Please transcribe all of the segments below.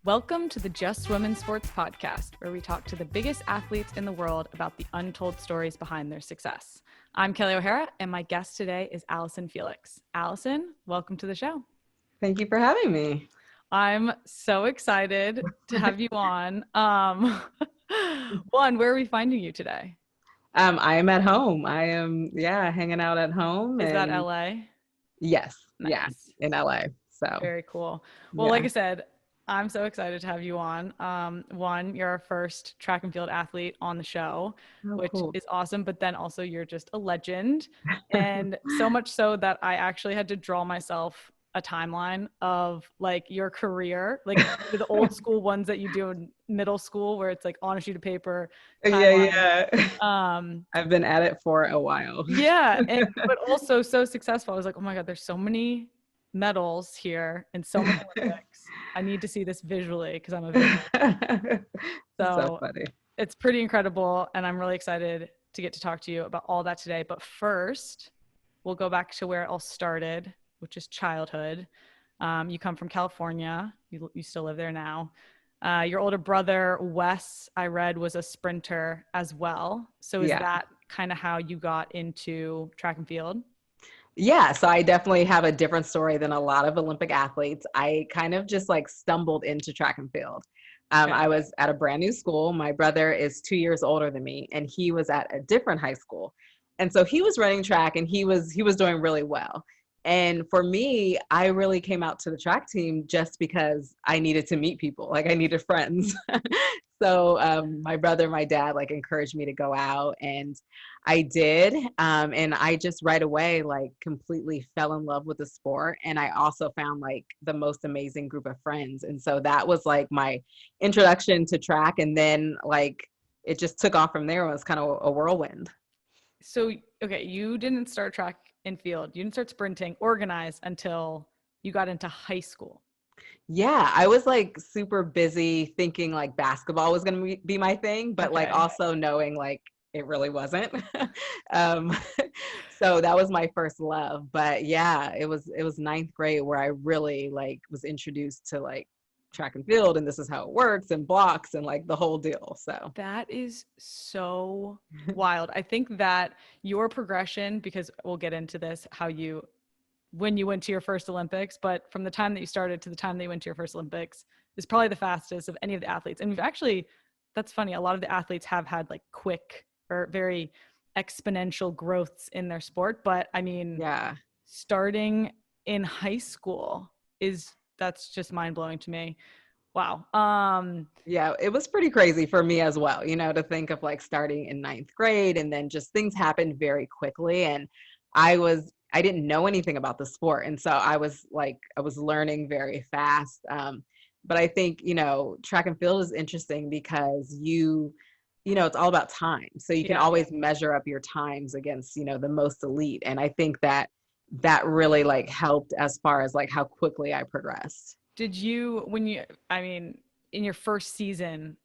Welcome to the Just Women Sports podcast, where we talk to the biggest athletes in the world about the untold stories behind their success. I'm Kelley O'Hara, and my guest today is Allyson Felix. Allyson, welcome to the show. Thank you for having me. I'm so excited to have you on. One, where are we finding you today? I am at home. I am, hanging out at home. Is that LA? Yes. Nice. Yeah, in LA. So very cool. Well, like I said, I'm so excited to have you on. One, you're our first track and field athlete on the show, which is awesome. But then also you're just a legend. And so much so that I actually had to draw myself a timeline of like your career, like the old school ones that you do in middle school where it's like on a sheet of paper. Timeline. I've been at it for a while. But also so successful. I was like, oh my God, there's so many medals here and so many Olympics. I need to see this visually because I'm a visual. So funny. It's pretty incredible, and I'm really excited to get to talk to you about all that today. But first, we'll go back to where it all started, which is childhood. You come from California. You still live there now. Your older brother, Wes, I read, was a sprinter as well. So is that kind of how you got into track and field? Yeah, so I definitely have a different story than a lot of Olympic athletes. I kind of just like stumbled into track and field. I was at a brand new school. My brother is 2 years older than me, and he was at a different high school. And so he was running track, and he was doing really well. And for me, I really came out to the track team just because I needed to meet people. Like I needed friends. So my brother, my dad, like encouraged me to go out, and I did. And I just right away, like completely fell in love with the sport. And I also found like the most amazing group of friends. And so that was like my introduction to track. And then like, it just took off from there. It was kind of a whirlwind. So, okay, you didn't start track and field. You didn't start sprinting organized until you got into high school. Yeah, I was like super busy thinking like basketball was going to be my thing, but like also knowing like it really wasn't. So that was my first love. But yeah, it was ninth grade where I really like was introduced to like track and field, and this is how it works, and blocks, and like the whole deal. So that is so wild. I think that your progression, because we'll get into this, when you went to your first Olympics, but from the time that you started to the time that you went to your first Olympics is probably the fastest of any of the athletes. And we've actually, that's funny, a lot of the athletes have had like quick or very exponential growths in their sport. But I mean, starting in high school that's just mind blowing to me. Wow. Yeah, it was pretty crazy for me as well, you know, to think of like starting in ninth grade and then just things happened very quickly. And I didn't know anything about the sport. And so I was learning very fast. But I think, you know, track and field is interesting because you know, it's all about time. So you can always measure up your times against, you know, the most elite. And I think that really like helped as far as like how quickly I progressed. Did you, in your first season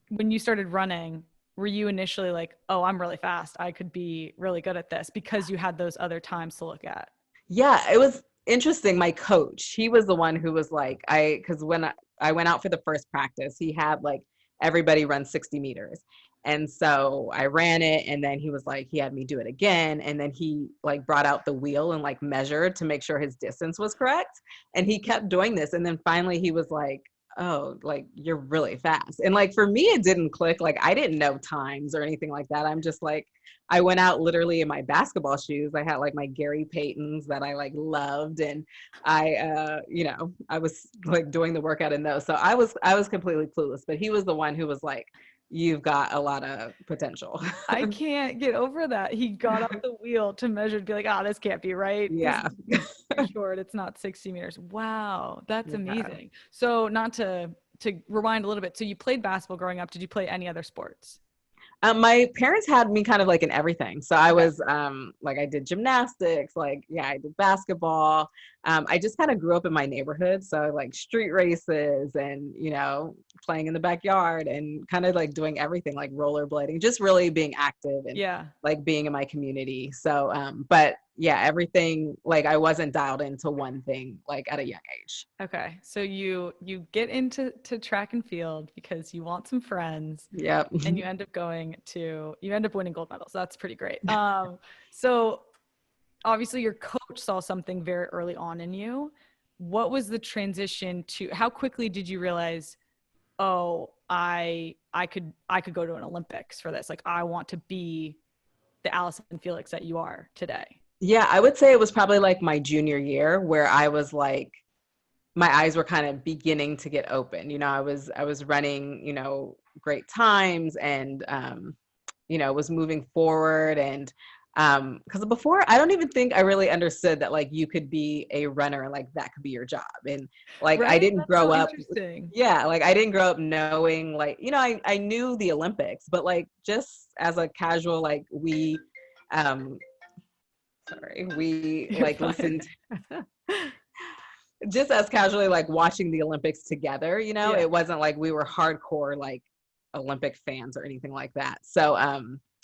when you started running, were you initially like, oh, I'm really fast, I could be really good at this, because you had those other times to look at? Yeah, it was interesting. My coach, he was the one who was like, because when I went out for the first practice, he had like everybody run 60 meters. And so I ran it, and then he had me do it again. And then he like brought out the wheel and like measured to make sure his distance was correct. And he kept doing this. And then finally he was like, oh, like you're really fast. And like, for me, it didn't click. Like I didn't know times or anything like that. I'm just like, I went out literally in my basketball shoes. I had like my Gary Paytons that I like loved. And I was like doing the workout in those. So I was completely clueless, but he was the one who was like, you've got a lot of potential. I can't get over that. He got off the wheel to measure to be like, this can't be right. Yeah. It's too short. It's not 60 meters. Wow. That's amazing. So not to rewind a little bit. So you played basketball growing up. Did you play any other sports? My parents had me kind of like in everything. So I was like, I did gymnastics, like, I did basketball. I just kind of grew up in my neighborhood. So like street races and, you know, playing in the backyard and kind of like doing everything, like rollerblading, just really being active and like being in my community. So, but yeah, everything, like I wasn't dialed into one thing like at a young age. Okay. So you get into track and field because you want some friends, Yep. and you end up winning gold medals. That's pretty great. So obviously your coach saw something very early on in you. What was the transition to, how quickly did you realize, oh, I could go to an Olympics for this? Like, I want to be the Allyson Felix that you are today. Yeah, I would say it was probably like my junior year where I was like, my eyes were kind of beginning to get open. You know, I was running, you know, great times, and you know, was moving forward. And because before, I don't even think I really understood that like you could be a runner and like that could be your job. And like I Right? didn't That's grow so up, interesting. yeah, like I didn't grow up knowing, like, you know, I knew the Olympics, but like just as a casual, like um we You're like fine. listened, just as casually like watching the Olympics together, you know. Yeah. It wasn't like we were hardcore like Olympic fans or anything like that. So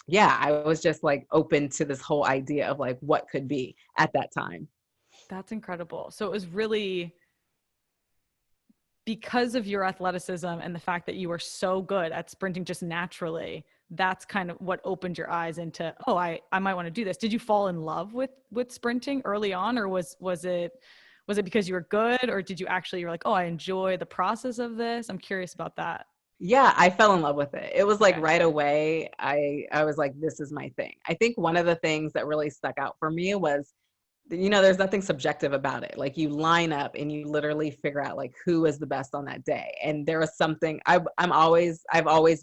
yeah, I was just like open to this whole idea of like what could be at that time. That's incredible. So it was really because of your athleticism and the fact that you were so good at sprinting just naturally. That's kind of what opened your eyes into, oh, I might want to do this. Did you fall in love with sprinting early on, or was it because you were good, or did you actually, you're like, oh, I enjoy the process of this? I'm curious about that. Yeah, I fell in love with it. It was like Okay. right away, I was like, this is my thing. I think one of the things that really stuck out for me was, you know, there's nothing subjective about it. Like you line up and you literally figure out like who is the best on that day. And there was something, I've always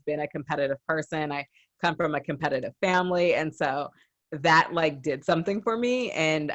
been a competitive person. I come from a competitive family. And so that like did something for me. And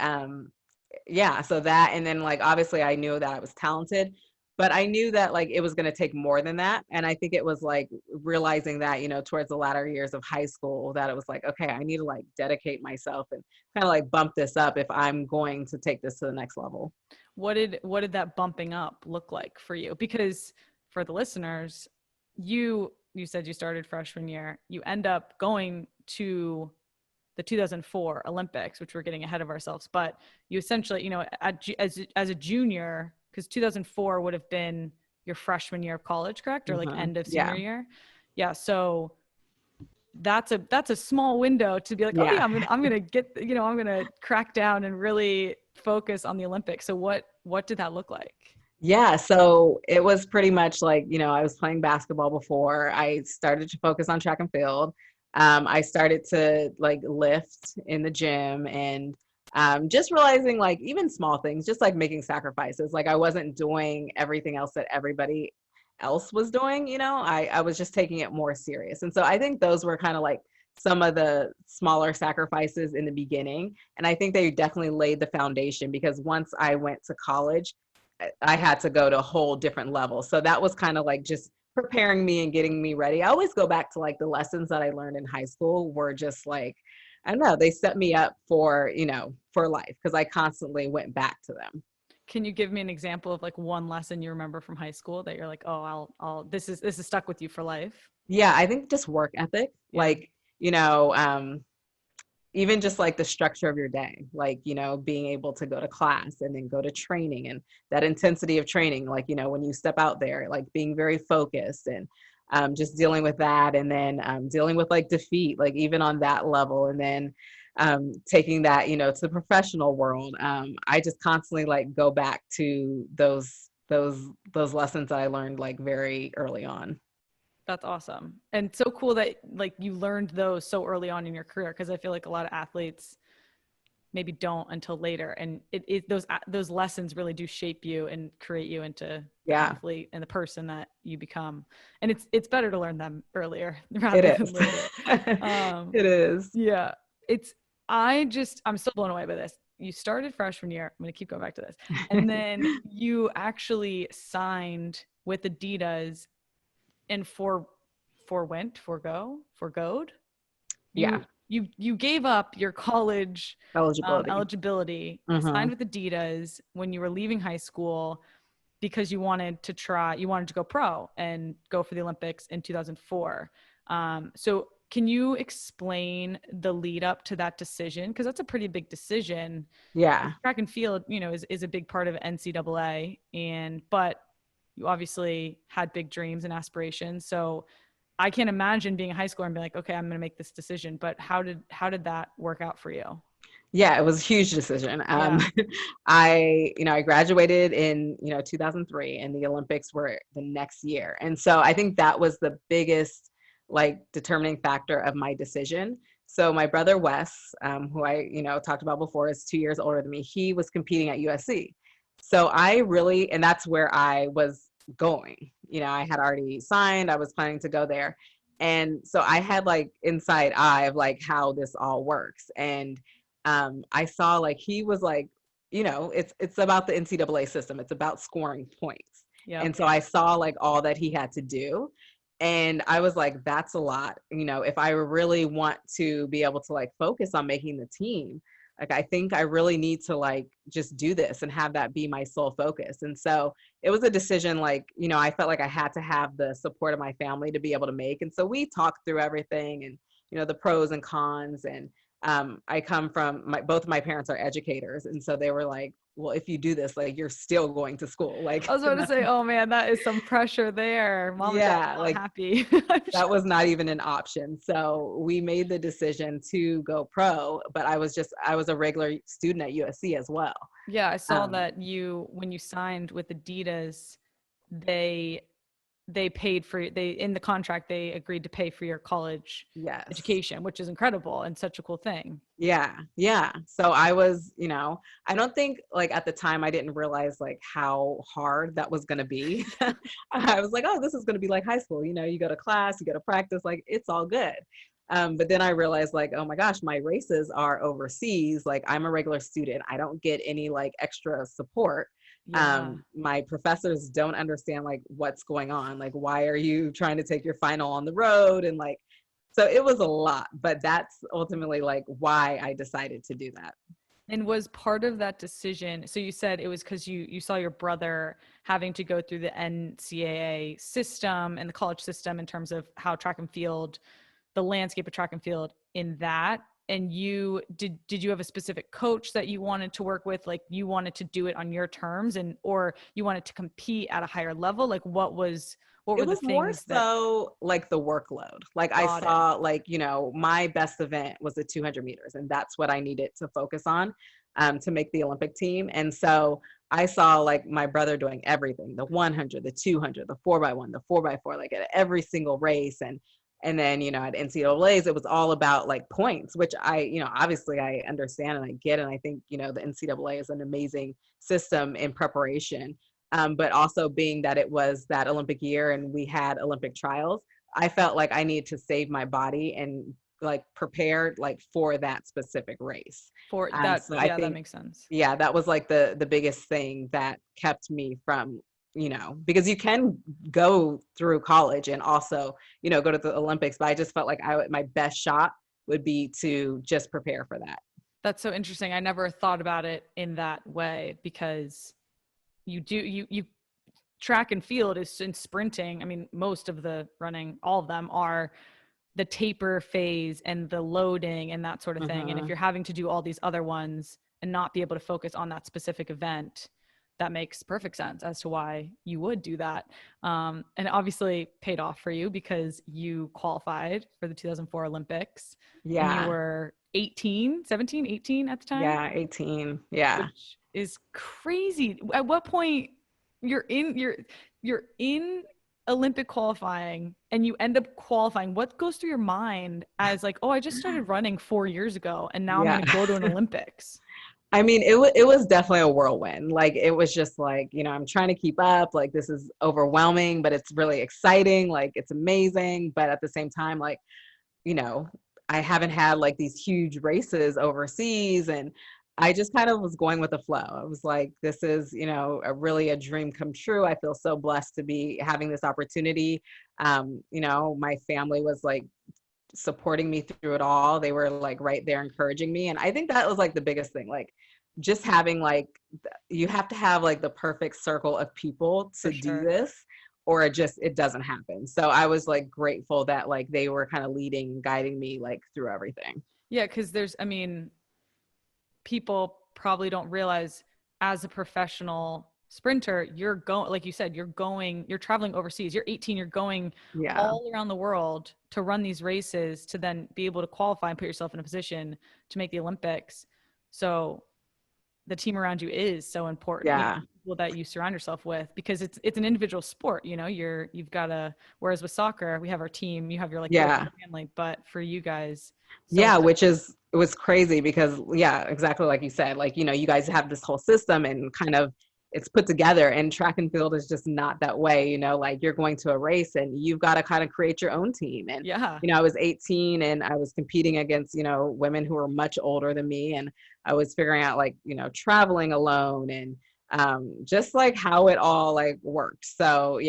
yeah, so that, and then like obviously I knew that I was talented, but I knew that like it was going to take more than that. And I think it was like realizing that, you know, towards the latter years of high school, that it was like, okay, I need to like dedicate myself and kind of like bump this up if I'm going to take this to the next level. What did that bumping up look like for you? Because for the listeners, you said you started freshman year, you end up going to the 2004 Olympics, which we're getting ahead of ourselves, but you essentially, you know, as a junior, because 2004 would have been your freshman year of college, correct? Or like Hmm. end of senior Yeah. year. Yeah. So that's a small window to be like, oh Yeah. yeah, I'm gonna get, you know, I'm gonna crack down and really focus on the Olympics. So what did that look like? Yeah, so it was pretty much like, you know, I was playing basketball before I started to focus on track and field. I started to like lift in the gym, and just realizing like even small things, just like making sacrifices. Like I wasn't doing everything else that everybody else was doing, you know, I was just taking it more serious. And so I think those were kind of like some of the smaller sacrifices in the beginning. And I think they definitely laid the foundation, because once I went to college, I had to go to a whole different level. So that was kind of like just preparing me and getting me ready. I always go back to like the lessons that I learned in high school were just like, I don't know, they set me up for, you know, for life, because I constantly went back to them. Can you give me an example of like one lesson you remember from high school that you're like, oh, I'll this is stuck with you for life? Yeah, I think just work ethic, Yeah. like, you know, even just like the structure of your day, like, you know, being able to go to class and then go to training, and that intensity of training, like, you know, when you step out there, like being very focused, and just dealing with that. And then dealing with like defeat, like even on that level. And then taking that, you know, to the professional world. I just constantly like go back to those lessons that I learned like very early on. That's awesome. And so cool that like you learned those so early on in your career, because I feel like a lot of athletes maybe don't until later, and those lessons really do shape you and create you into the Yeah, athlete and the person that you become. And it's better to learn them earlier it rather than is. later. Um It is. yeah, it's I'm still blown away by this. You started freshman year. I'm going to keep going back to this. And then you actually signed with Adidas and forgoed, Yeah, you gave up your college eligibility. eligibility, signed Hmm. with Adidas when you were leaving high school, because you wanted to go pro and go for the Olympics in 2004. So can you explain the lead up to that decision? Because that's a pretty big decision. Yeah. Track and field, is a big part of NCAA, but you obviously had big dreams and aspirations. So I can't imagine being a high schooler and being like, okay, I'm going to make this decision. But how did that work out for you? Yeah, it was a huge decision. Yeah. I graduated in, 2003, and the Olympics were the next year. And so I think that was the biggest like determining factor of my decision. So my brother Wes, who I, talked about before, is 2 years older than me. He was competing at USC. So and that's where I was going. I had already signed, I was planning to go there. And so I had like inside eye of like how this all works. And I saw like he was like, it's about the NCAA system. It's about scoring points. Yeah. And so I saw like all that he had to do. And I was like, that's a lot. If I really want to be able to like focus on making the team, like I think I really need to like just do this and have that be my sole focus. And so it was a decision like, I felt like I had to have the support of my family to be able to make. And so we talked through everything and, the pros and cons. And I come from both of my parents are educators. And so they were like, well, if you do this, like you're still going to school. Like I was about to say, oh man, that is some pressure there. Mom and dad not happy. That was not even an option. So we made the decision to go pro, but I was a regular student at USC as well. Yeah. I saw that when you signed with Adidas, they paid for in the contract, they agreed to pay for your college education, which is incredible and such a cool thing. Yeah. Yeah. So I was, I don't think like at the time I didn't realize like how hard that was going to be. I was like, oh, this is going to be like high school. You go to class, you go to practice, like it's all good. But then I realized like, oh my gosh, my races are overseas. Like I'm a regular student. I don't get any like extra support. Yeah. My professors don't understand like what's going on. Like, why are you trying to take your final on the road? And like, so it was a lot, but that's ultimately like why I decided to do that. And was part of that decision, so you said it was because you saw your brother having to go through the NCAA system and the college system in terms of how track and field, the landscape of track and field in that. And did you have a specific coach that you wanted to work with? Like you wanted to do it on your terms or you wanted to compete at a higher level? Like what were the things more so like the workload. Like I saw like, my best event was the 200 meters and that's what I needed to focus on to make the Olympic team. And so I saw like my brother doing everything, the 100, the 200, the 4x1, the 4x4, like at every single race. And then, at NCAAs, it was all about like points, which obviously I understand and I get. And I think, the NCAA is an amazing system in preparation. But also being that it was that Olympic year and we had Olympic trials, I felt like I needed to save my body and like prepared like for that specific race. For that, so I think, that makes sense. Yeah, that was like the biggest thing that kept me from because you can go through college and also, go to the Olympics, but I just felt like my best shot would be to just prepare for that. That's so interesting. I never thought about it in that way because you track and field is in sprinting. I mean, most of the running, all of them are the taper phase and the loading and that sort of thing. And if you're having to do all these other ones and not be able to focus on that specific event, that makes perfect sense as to why you would do that. And obviously paid off for you because you qualified for the 2004 Olympics. Yeah. And you were 18 at the time. Yeah. 18. Yeah. Which is crazy. At what point you're in Olympic qualifying and you end up qualifying? What goes through your mind as like, oh, I just started running 4 years ago and now I'm going to go to an Olympics? I mean, it was definitely a whirlwind. Like, it was just like, I'm trying to keep up. Like, this is overwhelming, but it's really exciting. Like, it's amazing. But at the same time, like, I haven't had like these huge races overseas. And I just kind of was going with the flow. I was like, this is, really a dream come true. I feel so blessed to be having this opportunity. My family was like, supporting me through it all. They were like right there encouraging me. And I think that was like the biggest thing, like just having like, you have to have like the perfect circle of people to do this or it doesn't happen. So I was like grateful that like they were kind of leading and guiding me like through everything. Yeah, because people probably don't realize as a professional sprinter, you're going, like you said, you're traveling overseas. You're 18, you're going all around the world to run these races to then be able to qualify and put yourself in a position to make the Olympics. So the team around you is so important. Yeah. People that you surround yourself with, because it's an individual sport, you've got to, whereas with soccer, we have our team, you have your like family, but for you guys. Which it was crazy because exactly like you said, like, you guys have this whole system and kind of it's put together, and track and field is just not that way, like you're going to a race and you've got to kind of create your own team. And, I was 18 and I was competing against, women who were much older than me. And I was figuring out like, traveling alone and just like how it all like worked. So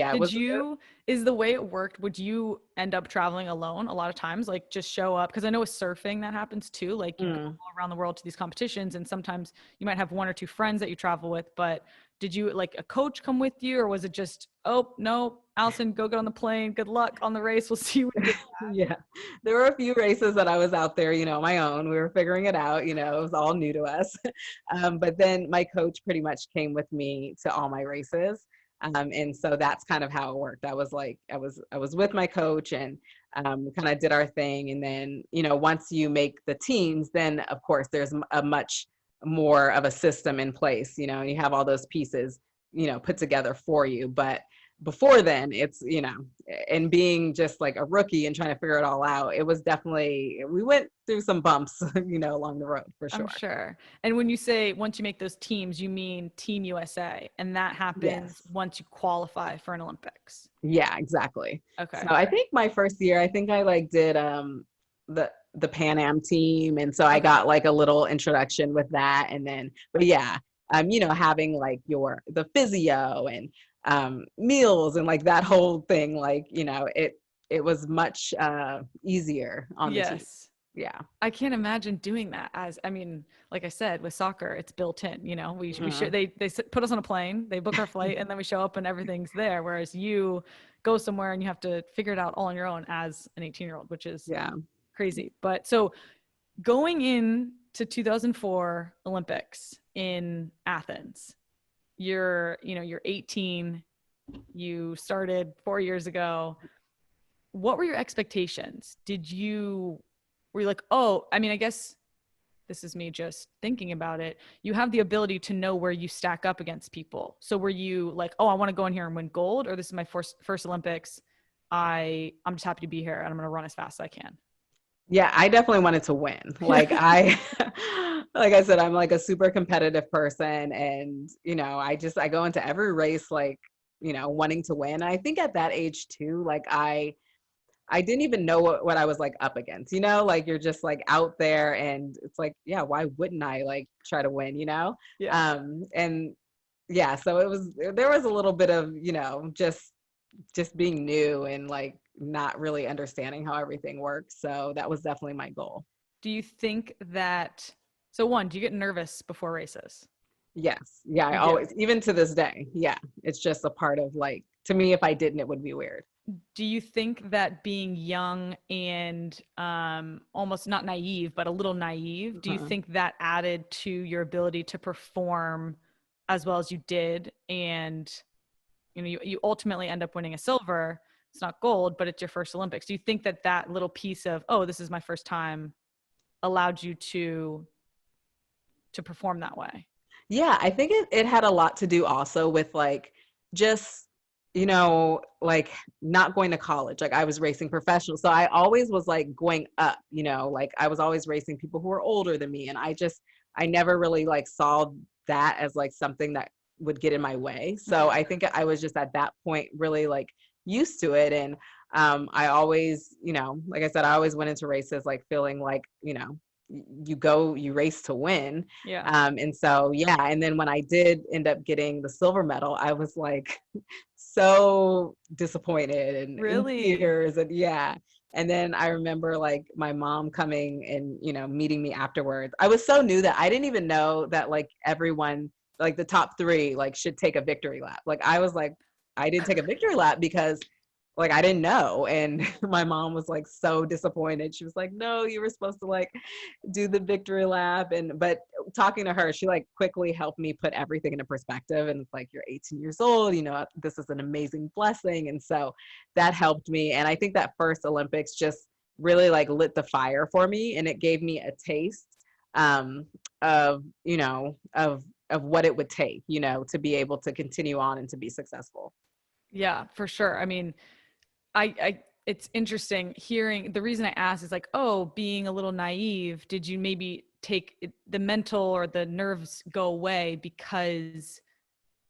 is the way it worked, would you end up traveling alone a lot of times, like just show up? Because I know with surfing that happens too, like you go all around the world to these competitions and sometimes you might have one or two friends that you travel with, but did you like a coach come with you, or was it just, oh no, Allyson, go get on the plane, good luck on the race, we'll see you when you get back? There were a few races that I was out there, on my own. We were figuring it out, it was all new to us. But then my coach pretty much came with me to all my races. And so that's kind of how it worked. I was with my coach and kind of did our thing. And then, once you make the teams, then of course there's a much more of a system in place, you have all those pieces, put together for you. But before then it's, and being just like a rookie and trying to figure it all out, it was definitely, we went through some bumps, along the road for sure. I'm sure. And when you say once you make those teams, you mean Team USA, and that happens once you qualify for an Olympics. Yeah, exactly. Okay. So I think my first year, I think I like did the Pan Am team, and so I got like a little introduction with that. And then, but having like the physio and meals and like that whole thing, like it was much easier on the team. Yeah, I can't imagine doing that. Like I said, with soccer, it's built in. We they put us on a plane, they book our flight, and then we show up and everything's there. Whereas you go somewhere and you have to figure it out all on your own as an 18-year-old, which is crazy. But so going into 2004 Olympics in Athens, you're 18, you started 4 years ago. What were your expectations? Were you like, oh, I guess this is me just thinking about it. You have the ability to know where you stack up against people. So were you like, oh, I want to go in here and win gold, or this is my first Olympics, I'm just happy to be here and I'm going to run as fast as I can? Yeah, I definitely wanted to win. Like like I said, I'm like a super competitive person, and I go into every race like wanting to win. And I think at that age too, like I didn't even know what I was like up against. Like you're just like out there, and it's like, yeah, why wouldn't I like try to win? And so there was a little bit of just being new and like not really understanding how everything works. So that was definitely my goal. Do you think that, do you get nervous before races? Yes. Yeah. I always, even to this day. Yeah. It's just a part of like, to me, if I didn't, it would be weird. Do you think that being young and almost not naive, but a little naive, do you think that added to your ability to perform as well as you did? And, you ultimately end up winning a silver. It's not gold, but it's your first Olympics. Do you think that little piece of, oh, this is my first time, allowed you to perform that way? Yeah, I think it had a lot to do also with like just like not going to college. Like I was racing professional. So I always was like going up, like I was always racing people who were older than me. And I never really like saw that as like something that would get in my way. So I think I was just at that point really like used to it. And I always, like I said, I always went into races like feeling like, you race to win. And so, and then when I did end up getting the silver medal, I was like so disappointed and really in tears. And and then I remember like my mom coming and meeting me afterwards. I was so new that I didn't even know that like everyone, like the top three, like should take a victory lap. Like I was like, I didn't take a victory lap because like I didn't know. And my mom was like so disappointed. She was like, no, you were supposed to like do the victory lap. And but talking to her, she like quickly helped me put everything into perspective. And it's like, you're 18 years old, you know, this is an amazing blessing. And so that helped me. And I think that first Olympics just really like lit the fire for me, and it gave me a taste of, you know, of what it would take, you know, to be able to continue on and to be successful. Yeah, for sure. I mean, it's interesting hearing, the reason I asked is like, oh, being a little naive, did you maybe the mental or the nerves go away because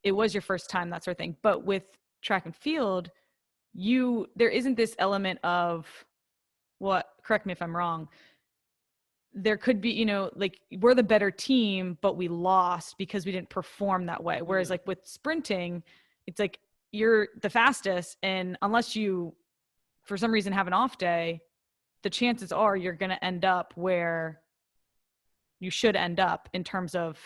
it was your first time, that sort of thing. But with track and field, there isn't this element of correct me if I'm wrong. There could be, you know, like we're the better team, but we lost because we didn't perform that way. Whereas like with sprinting, it's like you're the fastest, and unless you for some reason have an off day, the chances are you're going to end up where you should end up in terms of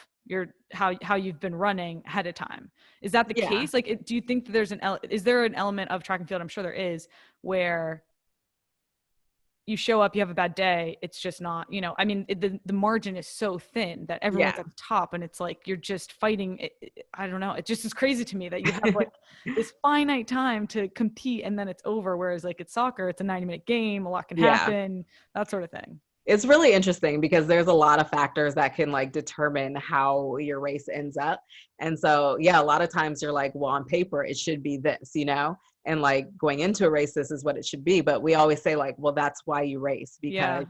how you've been running ahead of time. Is that the case? Like, do you think that is there an element of track and field, I'm sure there is, where you show up, you have a bad day, it's just not, you know, I mean, the margin is so thin that everyone's at the top, and it's like you're just fighting. I don't know. It just is crazy to me that you have like this finite time to compete and then it's over. Whereas like it's soccer, it's a 90-minute game, a lot can happen, that sort of thing. It's really interesting because there's a lot of factors that can like determine how your race ends up. And so, yeah, a lot of times you're like, well, on paper, it should be this, you know, and like going into a race, this is what it should be. But we always say like, well, that's why you race, because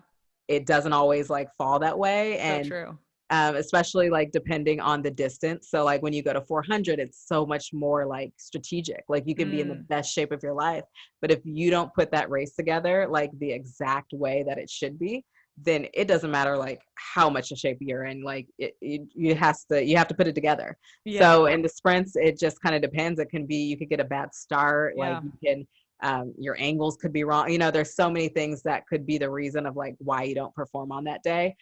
it doesn't always like fall that way. And so true. Especially like depending on the distance. So like when you go to 400, it's so much more like strategic. Like you can be in the best shape of your life, but if you don't put that race together like the exact way that it should be, then it doesn't matter like how much in shape you're in. Like you have to put it together. So in the sprints, it just kind of depends. It can be, you could get a bad start, like you can your angles could be wrong. You know, there's so many things that could be the reason of like why you don't perform on that day.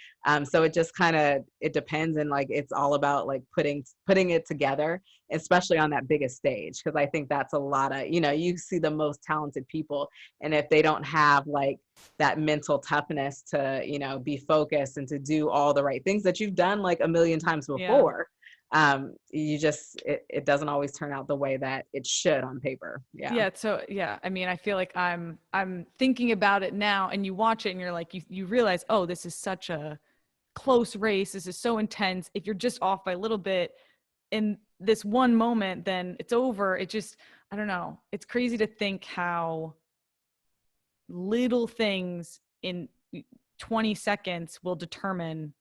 So it just kind of, it depends. And like, it's all about like putting it together, especially on that biggest stage. Cause I think that's a lot of, you know, you see the most talented people, and if they don't have like that mental toughness to, you know, be focused and to do all the right things that you've done like a million times before, it doesn't always turn out the way that it should on paper. So I mean, I feel like I'm thinking about it now, and you watch it and you're like, you realize, oh, this is such a close race, this is so intense. If you're just off by a little bit in this one moment, then it's over. It just, I don't know, it's crazy to think how little things in 20 seconds will determine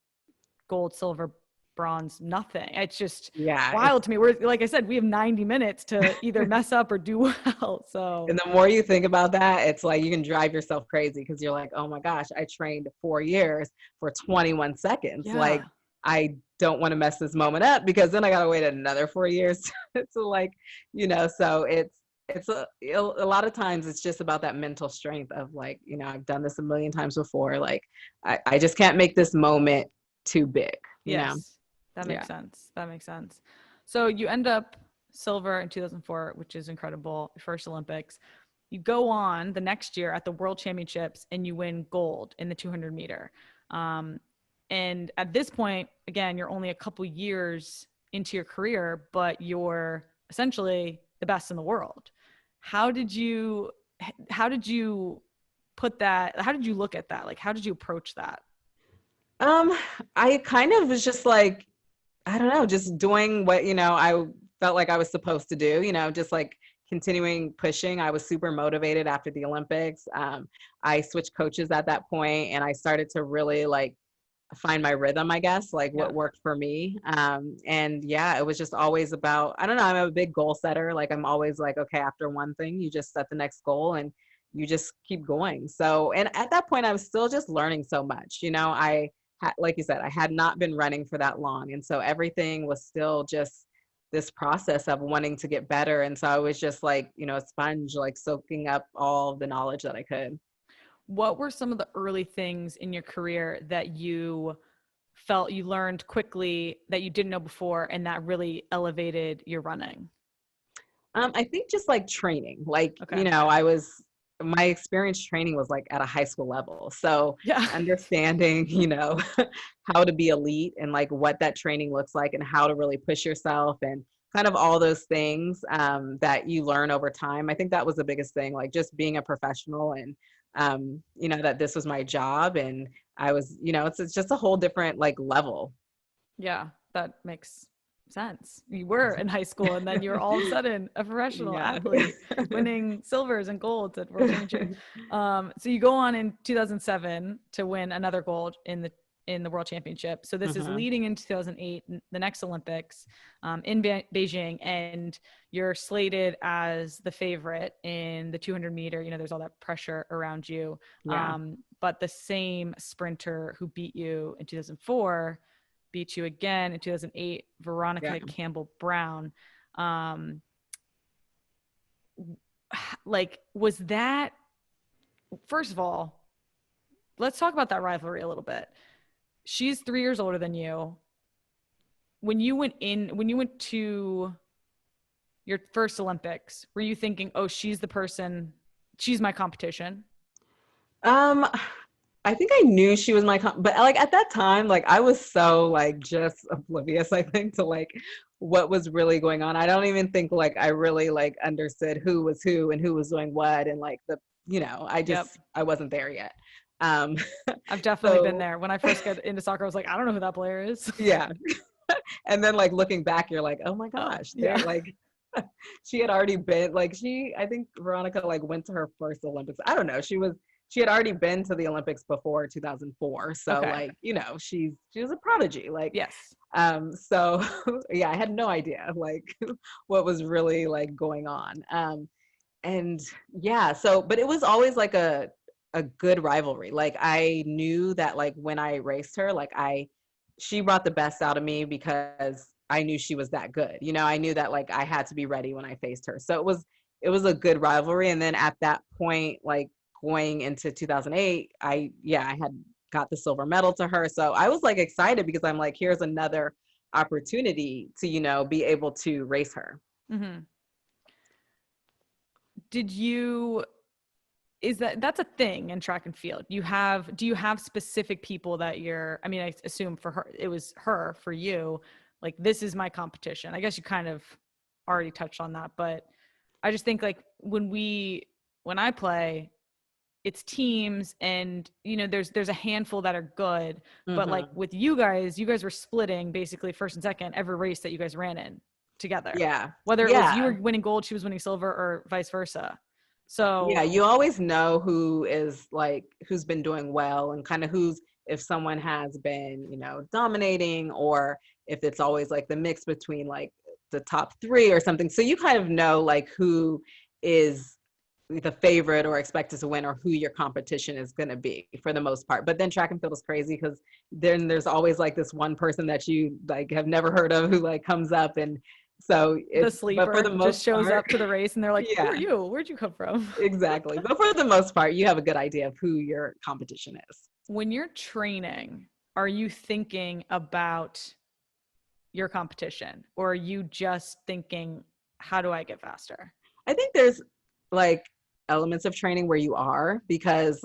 gold, silver, bronze, nothing. It's just wild to me. We're, like I said, we have 90 minutes to either mess up or do well. So, and the more you think about that, it's like you can drive yourself crazy, because you're like, oh my gosh, I trained 4 years for 21 seconds. Like, I don't want to mess this moment up, because then I got to wait another 4 years to like, you know, so it's a lot of times it's just about that mental strength of like, you know, I've done this a million times before. Like, I just can't make this moment too big. You know? That makes sense. That makes sense. So you end up silver in 2004, which is incredible. First Olympics. You go on the next year at the World Championships and you win gold in the 200 meter. And at this point, again, you're only a couple years into your career, but you're essentially the best in the world. How did you put that? How did you look at that? Like, how did you approach that? I kind of was just like, I don't know, just doing what, you know, I felt like I was supposed to do, you know, just like continuing pushing. I was super motivated after the Olympics. I switched coaches at that point, and I started to really like find my rhythm, I guess, like what worked for me. And it was just always about, I don't know, I'm a big goal setter. Like, I'm always like, okay, after one thing, you just set the next goal and you just keep going. So, and at that point, I was still just learning so much, you know, like you said, I had not been running for that long. And so everything was still just this process of wanting to get better. And so I was just like, you know, a sponge, like soaking up all the knowledge that I could. What were some of the early things in your career that you felt you learned quickly that you didn't know before, and that really elevated your running? I think just like training, like, Okay. my experience training was like at a high school level. So Yeah. understanding, how to be elite and like what that training looks like and how to really push yourself and kind of all those things that you learn over time. I think that was the biggest thing, like just being a professional and, that this was my job and I was, it's just a whole different like level. Yeah, that makes sense. You were in high school and then you're all of a sudden a professional Yeah. athlete winning silvers and golds at world championship. So you go on in 2007 to win another gold in the world championship. So this is Mhm. leading into 2008, the next Olympics in Beijing, and you're slated as the favorite in the 200 meter. There's all that pressure around you. Yeah. But the same sprinter who beat you in 2004 beat you again in 2008, Yeah. Veronica Campbell Brown. Like, was that, first of all, let's talk about that rivalry a little bit. She's 3 years older than you. When you went to your first Olympics, were you thinking, oh, she's the person, she's my competition? Um, I think I knew she was but like at that time, like I was so like just oblivious, I think, to like what was really going on. I don't even think like I really like understood who was who and who was doing what and like Yep. I wasn't there yet. Um, I've definitely been so there. When I first got into soccer, I was like, I don't know who that player is. yeah. And then like looking back, you're like, oh my Oh, gosh, they're yeah. like she had already been like I think Veronica like went to her first Olympics. I don't know. She had already been to the Olympics before 2004. So Okay. like, she was a prodigy. Like Yes. so yeah, I had no idea like what was really like going on. And yeah, so but it was always like a good rivalry. Like I knew that like when I raced her, like she brought the best out of me because I knew she was that good. I knew that like I had to be ready when I faced her. So it was a good rivalry. And then at that point, like going into 2008, I had got the silver medal to her. So I was like excited because I'm like, here's another opportunity to, be able to race her. Mm-hmm. Did you, that's a thing in track and field? Do you have specific people that I mean, I assume for her, it was her, for you, like, this is my competition. I guess you kind of already touched on that, but I just think like when I play, it's teams and there's a handful that are good, but like Hmm. with you guys were splitting basically first and second every race that you guys ran in together, Yeah. whether it was you Yeah. were winning gold, she was winning silver, or vice versa. So Yeah, you always know who's been doing well and kind of if someone has been, dominating or if it's always like the mix between like the top three or something. So you kind of know like who is the favorite or expected to win or who your competition is going to be for the most part. But then track and field is crazy because then there's always like this one person that you like have never heard of who like comes up and so the but for the sleeper just most shows part, up to the race and they're like, who are yeah. you? Where'd you come from? Exactly. But for the most part, you have a good idea of who your competition is. When you're training, are you thinking about your competition, or are you just thinking, how do I get faster? I think there's like elements of training where you are because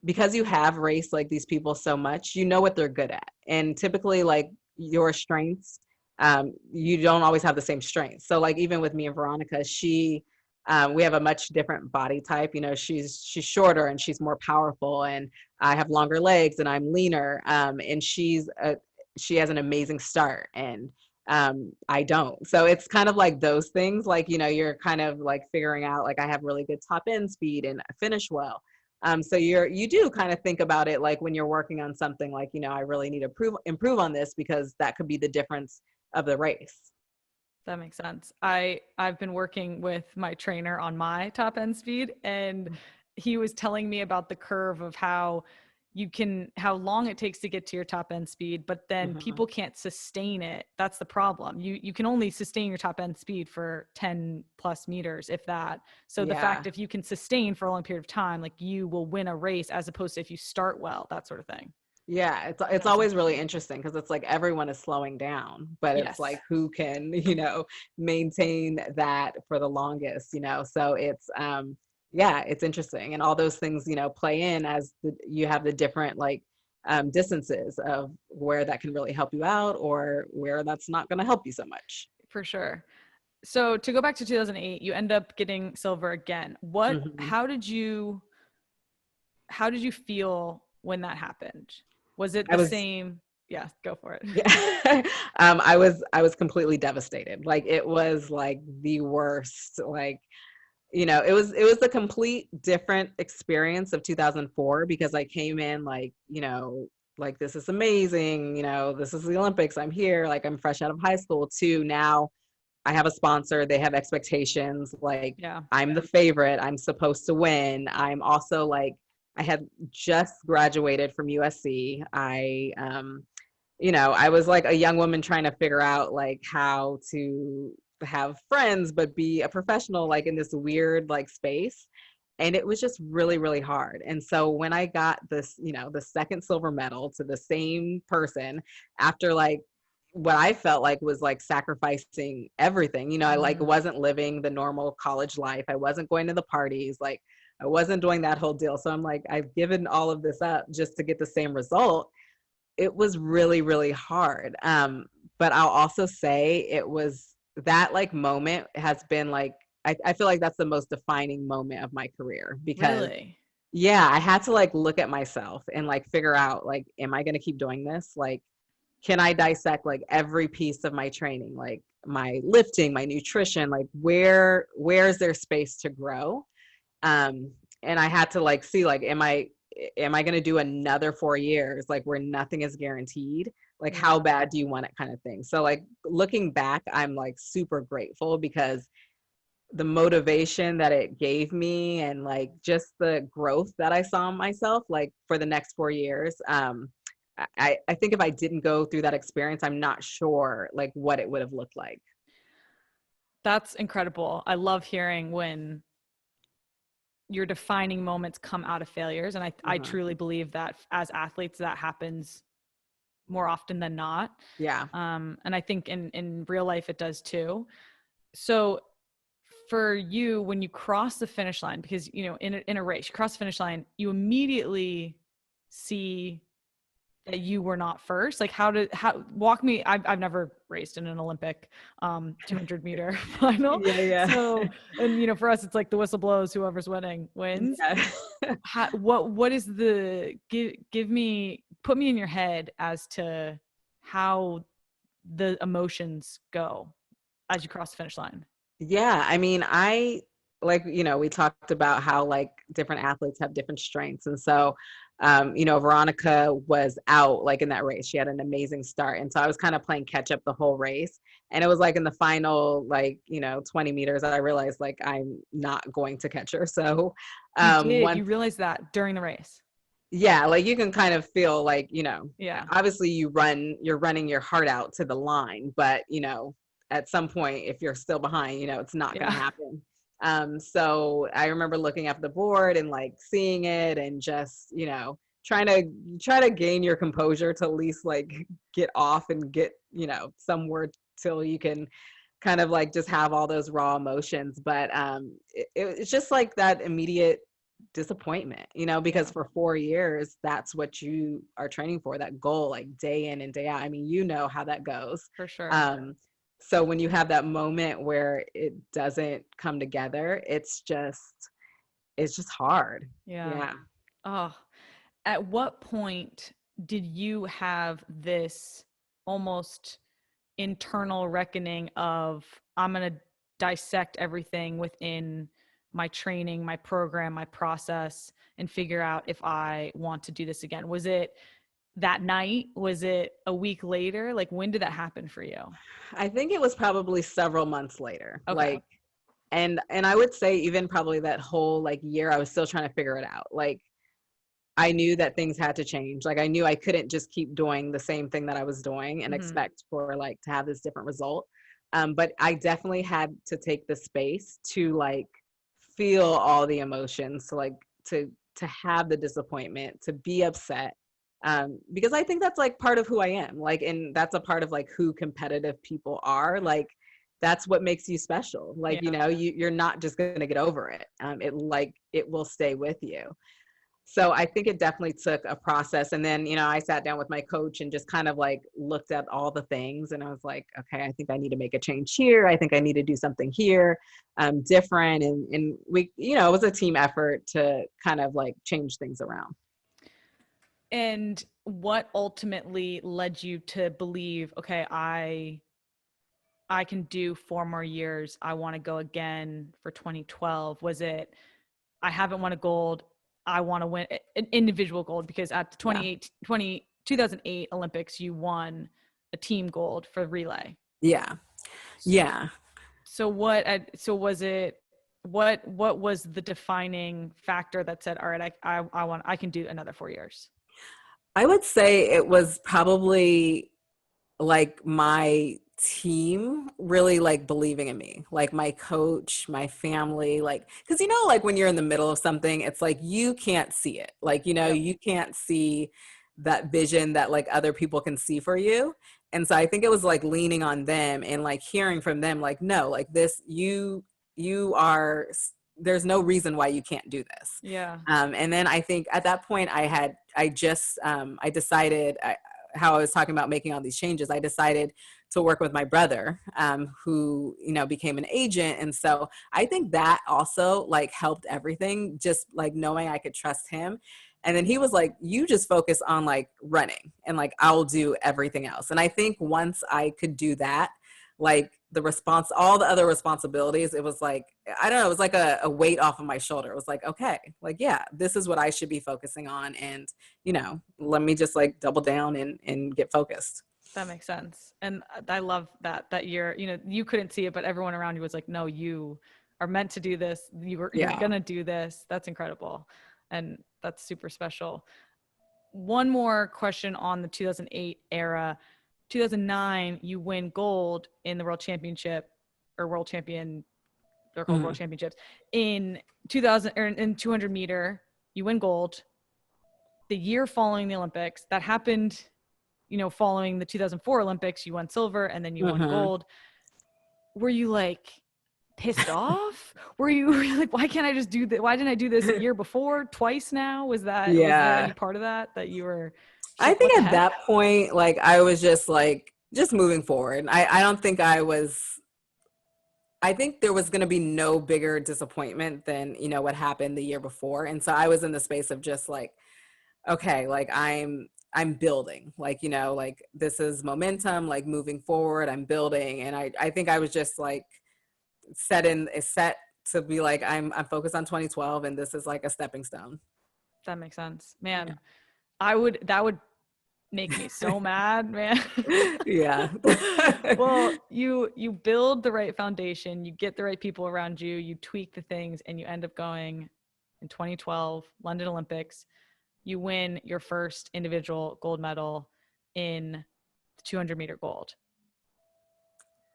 because you have raced like these people so much, you know what they're good at. And typically like your strengths, you don't always have the same strengths. So like even with me and Veronica, we have a much different body type. She's shorter and she's more powerful, and I have longer legs and I'm leaner. And she has an amazing start, and I don't. So it's kind of like those things. Like you're kind of like figuring out. Like I have really good top end speed and I finish well. So you do kind of think about it like when you're working on something. Like I really need to improve on this because that could be the difference of the race. That makes sense. I've been working with my trainer on my top end speed, and he was telling me about the curve of how long it takes to get to your top end speed, but then Mm-hmm. people can't sustain it. That's the problem. You can only sustain your top end speed for 10 plus meters, if that. So the Yeah. fact, if you can sustain for a long period of time, like, you will win a race, as opposed to if you start well, that sort of thing. Yeah, it's That's always really interesting. interesting because it's like everyone is slowing down, but it's Yes, like who can, maintain that for the longest, So it's yeah, it's interesting. And all those things, play in as you have the different like distances of where that can really help you out or where that's not going to help you so much. for sure. So to go back to 2008, you end up getting silver again. Mhm. How did you feel when that happened? Was it I the was same? Yeah, go for it. Yeah. I was completely devastated. Like it was like the worst. Like, it was a complete different experience of 2004 because I came in like, like this is amazing, this is the Olympics. I'm here, like I'm fresh out of high school too. Now I have a sponsor, they have expectations, like Yeah. I'm the favorite, I'm supposed to win. I'm also like I had just graduated from USC. I was like a young woman trying to figure out like how to have friends but be a professional like in this weird like space. And it was just really, really hard. And so when I got this, the second silver medal to the same person after like what I felt like was like sacrificing everything, I like Mhm. wasn't living the normal college life. I wasn't going to the parties, like I wasn't doing that whole deal. So I'm like, I've given all of this up just to get the same result. It was really, really hard. But I'll also say it was that like moment has been like, I feel like that's the most defining moment of my career because Really? yeah, I had to like look at myself and like figure out like, am I going to keep doing this? Like, can I dissect like every piece of my training, like my lifting, my nutrition, like where is there space to grow? um and I had to like see like am I going to do another 4 years like where nothing is guaranteed, like how Yeah. bad do you want it kind of thing. So like looking back, I'm like super grateful because the motivation that it gave me and like just the growth that I saw in myself like for the next 4 years. I think if I didn't go through that experience, I'm not sure like what it would have looked like. That's incredible. I love hearing when your defining moments come out of failures. And I Mhm. truly believe that as athletes, that happens more often than not. Yeah. And I think in real life, it does too. So for you, when you cross the finish line, because, in a race, you cross the finish line, you immediately see that you were not first. Like how walk me, I've never raced in an Olympic 200-meter final. Yeah, yeah. So, and for us it's like the whistle blows, whoever's winning wins. Yeah. What is the give me, put me in your head as to how the emotions go as you cross the finish line. Yeah, I mean, I like, we talked about how like different athletes have different strengths. And so, Veronica was out like in that race. She had an amazing start. And so I was kind of playing catch up the whole race. And it was like in the final, like, 20 meters, I realized like I'm not going to catch her. So, You once, realize that during the race? yeah, like you can kind of feel like, Yeah. obviously you're running your heart out to the line, but, at some point, if you're still behind, it's not going to Yeah. happen. So I remember looking at the board and like seeing it and just, try to gain your composure to at least like get off and get, somewhere till you can kind of like just have all those raw emotions. But it's just like that immediate disappointment, because Yeah, for 4 years, that's what you are training for, that goal, like day in and day out. I mean, how that goes. for sure. So when you have that moment where it doesn't come together, it's just hard. Yeah. Yeah. Oh, at what point did you have this almost internal reckoning of, I'm going to dissect everything within my training, my program, my process, and figure out if I want to do this again? Was it that night? Was it a week later? Like, when did that happen for you? I think it was probably several months later. Okay. Like, and I would say even probably that whole like year, I was still trying to figure it out. Like I knew that things had to change. Like I knew I couldn't just keep doing the same thing that I was doing and Hmm. expect for like to have this different result. But I definitely had to take the space to like feel all the emotions, to like to have the disappointment, to be upset, Because I think that's like part of who I am, like, and that's a part of like who competitive people are. Like, that's what makes you special. Like, you Yeah. know, you're not just going to get over it. It will stay with you. So I think it definitely took a process. And then, you know, I sat down with my coach and just kind of like looked at all the things. And I was like, okay, I think I need to make a change here. I think I need to do something here different. And we, you know, it was a team effort to kind of like change things around. And what ultimately led you to believe, okay, I can do 4 more years. I want to go again for 2012. Was it, I haven't won a gold, I want to win an individual gold? Because at the 2008 Olympics, you won a team gold for relay. Yeah. Yeah. So was it, what was the defining factor that said, all right, I can do another 4 years? I would say it was probably like my team really like believing in me, like my coach, my family, like, because, you know, like when you're in the middle of something, it's like you can't see it, like, you know, Yep. you can't see that vision that like other people can see for you. And so I think it was like leaning on them and like hearing from them, like, no, like this, you are, there's no reason why you can't do this. Yeah. And then I think at that point I decided, how I was talking about making all these changes, I decided to work with my brother, who, you know, became an agent. And so I think that also like helped everything, just like knowing I could trust him. And then he was like, you just focus on like running and like, I'll do everything else. And I think once I could do that, like all the other responsibilities, it was like, I don't know, it was like a weight off of my shoulder. It was like, okay, like, yeah, this is what I should be focusing on. And, you know, let me just like double down and get focused. That makes sense. And I love that you're, you know, you couldn't see it, but everyone around you was like, no, you are meant to do this. You're going to do this. That's incredible. And that's super special. One more question on the 2008 era. 2009, you win gold in the world championship or world champion, they're called world championships. In 2000 or in 200 meter, you win gold. The year following the Olympics, that happened, you know, following the 2004 Olympics, you won silver and then you won gold. Were you like pissed off? Were you like, why can't I just do that? Why didn't I do this a year before, twice now? Was there any part of that you were? I think at that point, like I was just like, just moving forward. I don't think I think there was going to be no bigger disappointment than, you know, what happened the year before. And so I was in the space of just like, okay, like I'm building, like, you know, like this is momentum, like moving forward, I'm building. And I think I was just like set to be like, I'm focused on 2012 and this is like a stepping stone. That makes sense, man. Yeah. That would make me so mad, man. Yeah. Well, you build the right foundation, you get the right people around you, you tweak the things, and you end up going in 2012 London Olympics. You win your first individual gold medal in the 200 meter gold.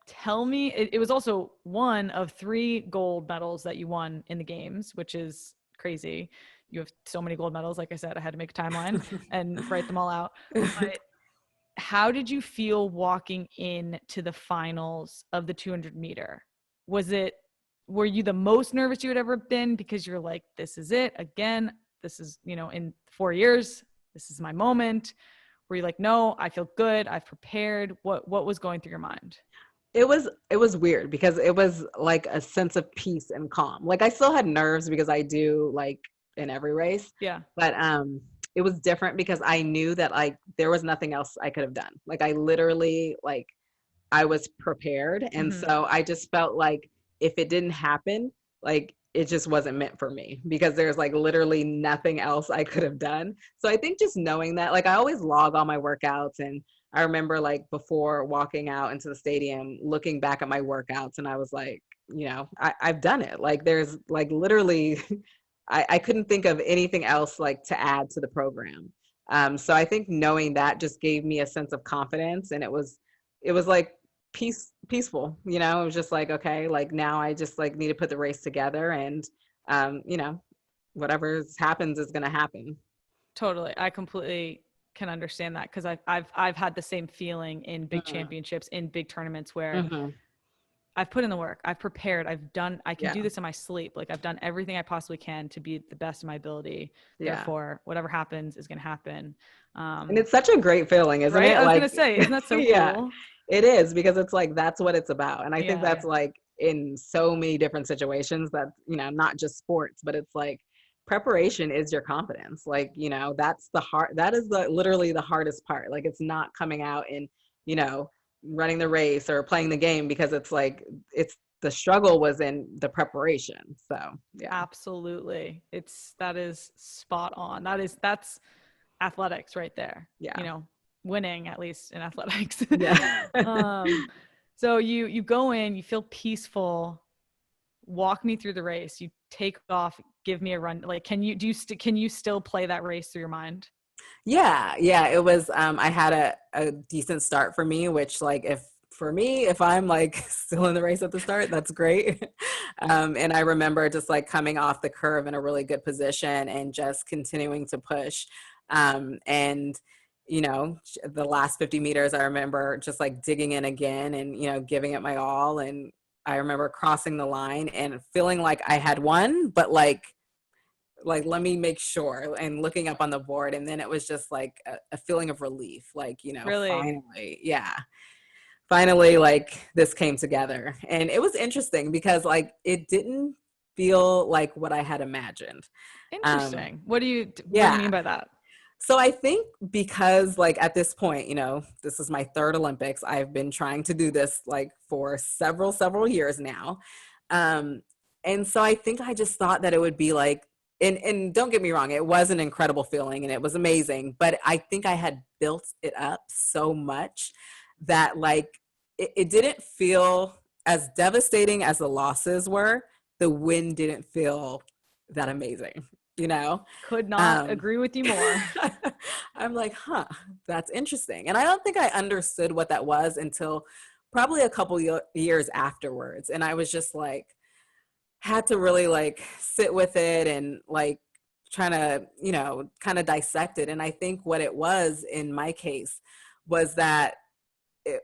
Tell me, it was also one of 3 gold medals that you won in the games, which is crazy. You have so many gold medals. Like I said, I had to make a timeline and write them all out. But how did you feel walking into the finals of the 200 meter? Were you the most nervous you had ever been because you're like, this is it again? This is, you know, in 4 years, this is my moment. Were you like, no, I feel good, I've prepared? What was going through your mind? It was weird because it was like a sense of peace and calm. Like I still had nerves because I do like in every race. Yeah. But it was different because I knew that like there was nothing else I could have done. Like I literally like I was prepared. And so I just felt like if it didn't happen, like it just wasn't meant for me because there's like literally nothing else I could have done. So I think just knowing that, like I always log all my workouts, and I remember like before walking out into the stadium, looking back at my workouts, and I was like, you know, I've done it. Like there's like literally, I couldn't think of anything else like to add to the program. So I think knowing that just gave me a sense of confidence, and it was like peaceful, you know. It was just like, okay, like now I just like need to put the race together, and you know, whatever happens is going to happen. Totally. I completely can understand that, because I've had the same feeling in big Mm-hmm. championships, in big tournaments, where Mm-hmm. I've put in the work, I've prepared, I can Yeah. do this in my sleep. Like, I've done everything I possibly can to be the best of my ability. Yeah. Therefore, whatever happens is going to happen. And it's such a great feeling, isn't Right? it? I was Like, going to say, isn't that so yeah, cool? it is, because it's like, that's what it's about. And I think Yeah. that's like in so many different situations, that, not just sports, but it's like preparation is your confidence. Like, that's the hard, that is literally the hardest part. Like, it's not coming out and, you know, running the race or playing the game, because it's like, the struggle was in the preparation. So, yeah. Absolutely. That is spot on. That's athletics right there. Yeah. Winning, at least in athletics. Yeah. So you go in, you feel peaceful. Walk me through the race. You take off, give me a run. Like, can you still play that race through your mind? Yeah, it was, I had a decent start for me, which, like, if I'm like still in the race at the start, that's great. And I remember just like coming off the curve in a really good position and just continuing to push. And the last 50 meters, I remember just like digging in again and, giving it my all. And I remember crossing the line and feeling like I had won, but like let me make sure, and looking up on the board, and then it was just like a feeling of relief, like, Really finally, like, this came together. And it was interesting because, like, it didn't feel like what I had imagined. interesting. What do you Yeah. mean by that? So I think because, like, at this point, this is my third Olympics. I've been trying to do this like for several years now. And so I think I just thought that it would be like, and don't get me wrong, it was an incredible feeling and it was amazing, but I think I had built it up so much that, like, it didn't feel as devastating as the losses were. The win didn't feel that amazing, you know? Could not Um, agree with you more. I'm like, that's interesting. And I don't think I understood what that was until probably a couple years afterwards. And I was just like, had to really like sit with it and like trying to, kind of dissect it. And I think what it was in my case was that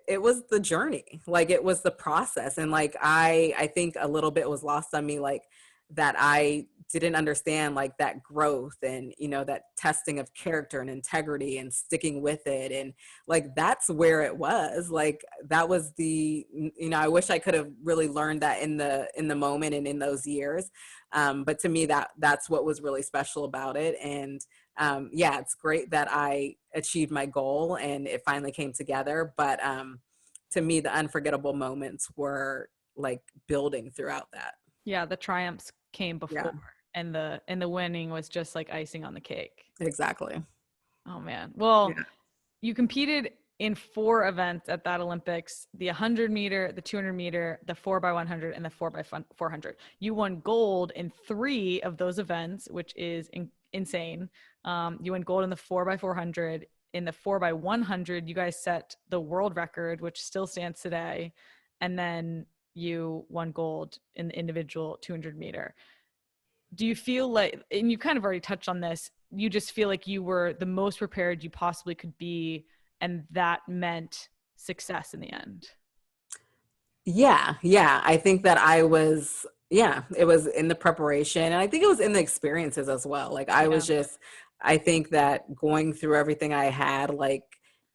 it was the journey, like it was the process. And like, I think a little bit was lost on me, like that I didn't understand like that growth and, that testing of character and integrity and sticking with it. And like, that's where it was like, that was I wish I could have really learned that in the moment and in those years. But to me, that's what was really special about it. And yeah, it's great that I achieved my goal and it finally came together. But to me, the unforgettable moments were like building throughout that. Yeah, the triumphs came before, Yeah, and the winning was just like icing on the cake. exactly. Oh man. Well, Yeah. you competed in 4 events at that Olympics: the 100-meter, the 200-meter, the 4x100, and the 4x400. You won gold in 3 of those events, which is insane. You won gold in the 4x400. In the 4x100, you guys set the world record, which still stands today. And then you won gold in the individual 200-meter. Do you feel like, and you kind of already touched on this, you just feel like you were the most prepared you possibly could be, and that meant success in the end? Yeah. I think that it was in the preparation, and I think it was in the experiences as well. Like I think that going through everything I had, like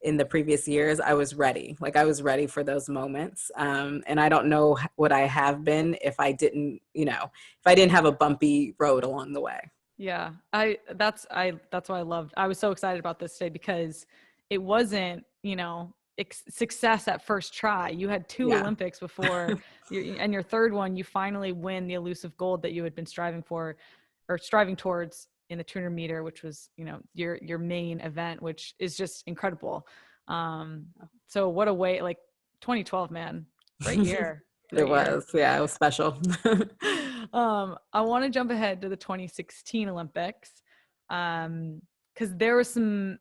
in the previous years, I was ready. Like I was ready for those moments. And I don't know what I have been if I didn't have a bumpy road along the way. Yeah, that's why I was so excited about this today, because it wasn't, success at first try. You had 2 Yeah. Olympics before, and your third one, you finally win the elusive gold that you had been striving for, or striving towards, in the 200-meter, which was, your main event, which is just incredible. So what a way, like 2012, man, great year. It Great year. was. Yeah, it was special. I want to jump ahead to the 2016 Olympics, because there was some,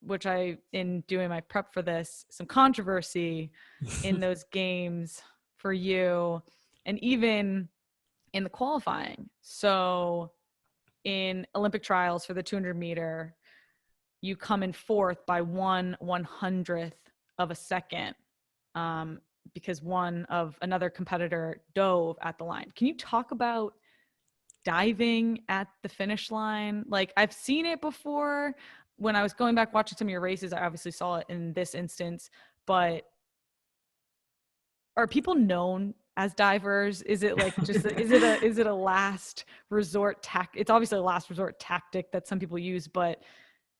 which in doing my prep for this, some controversy in those games for you, and even in the qualifying. So in Olympic trials for the 200-meter, you come in fourth by 1/100th of a second, because one of another competitor dove at the line. Can you talk about diving at the finish line? Like, I've seen it before. When I was going back watching some of your races, I obviously saw it in this instance, but are people known as divers? Is it like just is it a last resort it's obviously a last resort tactic that some people use, but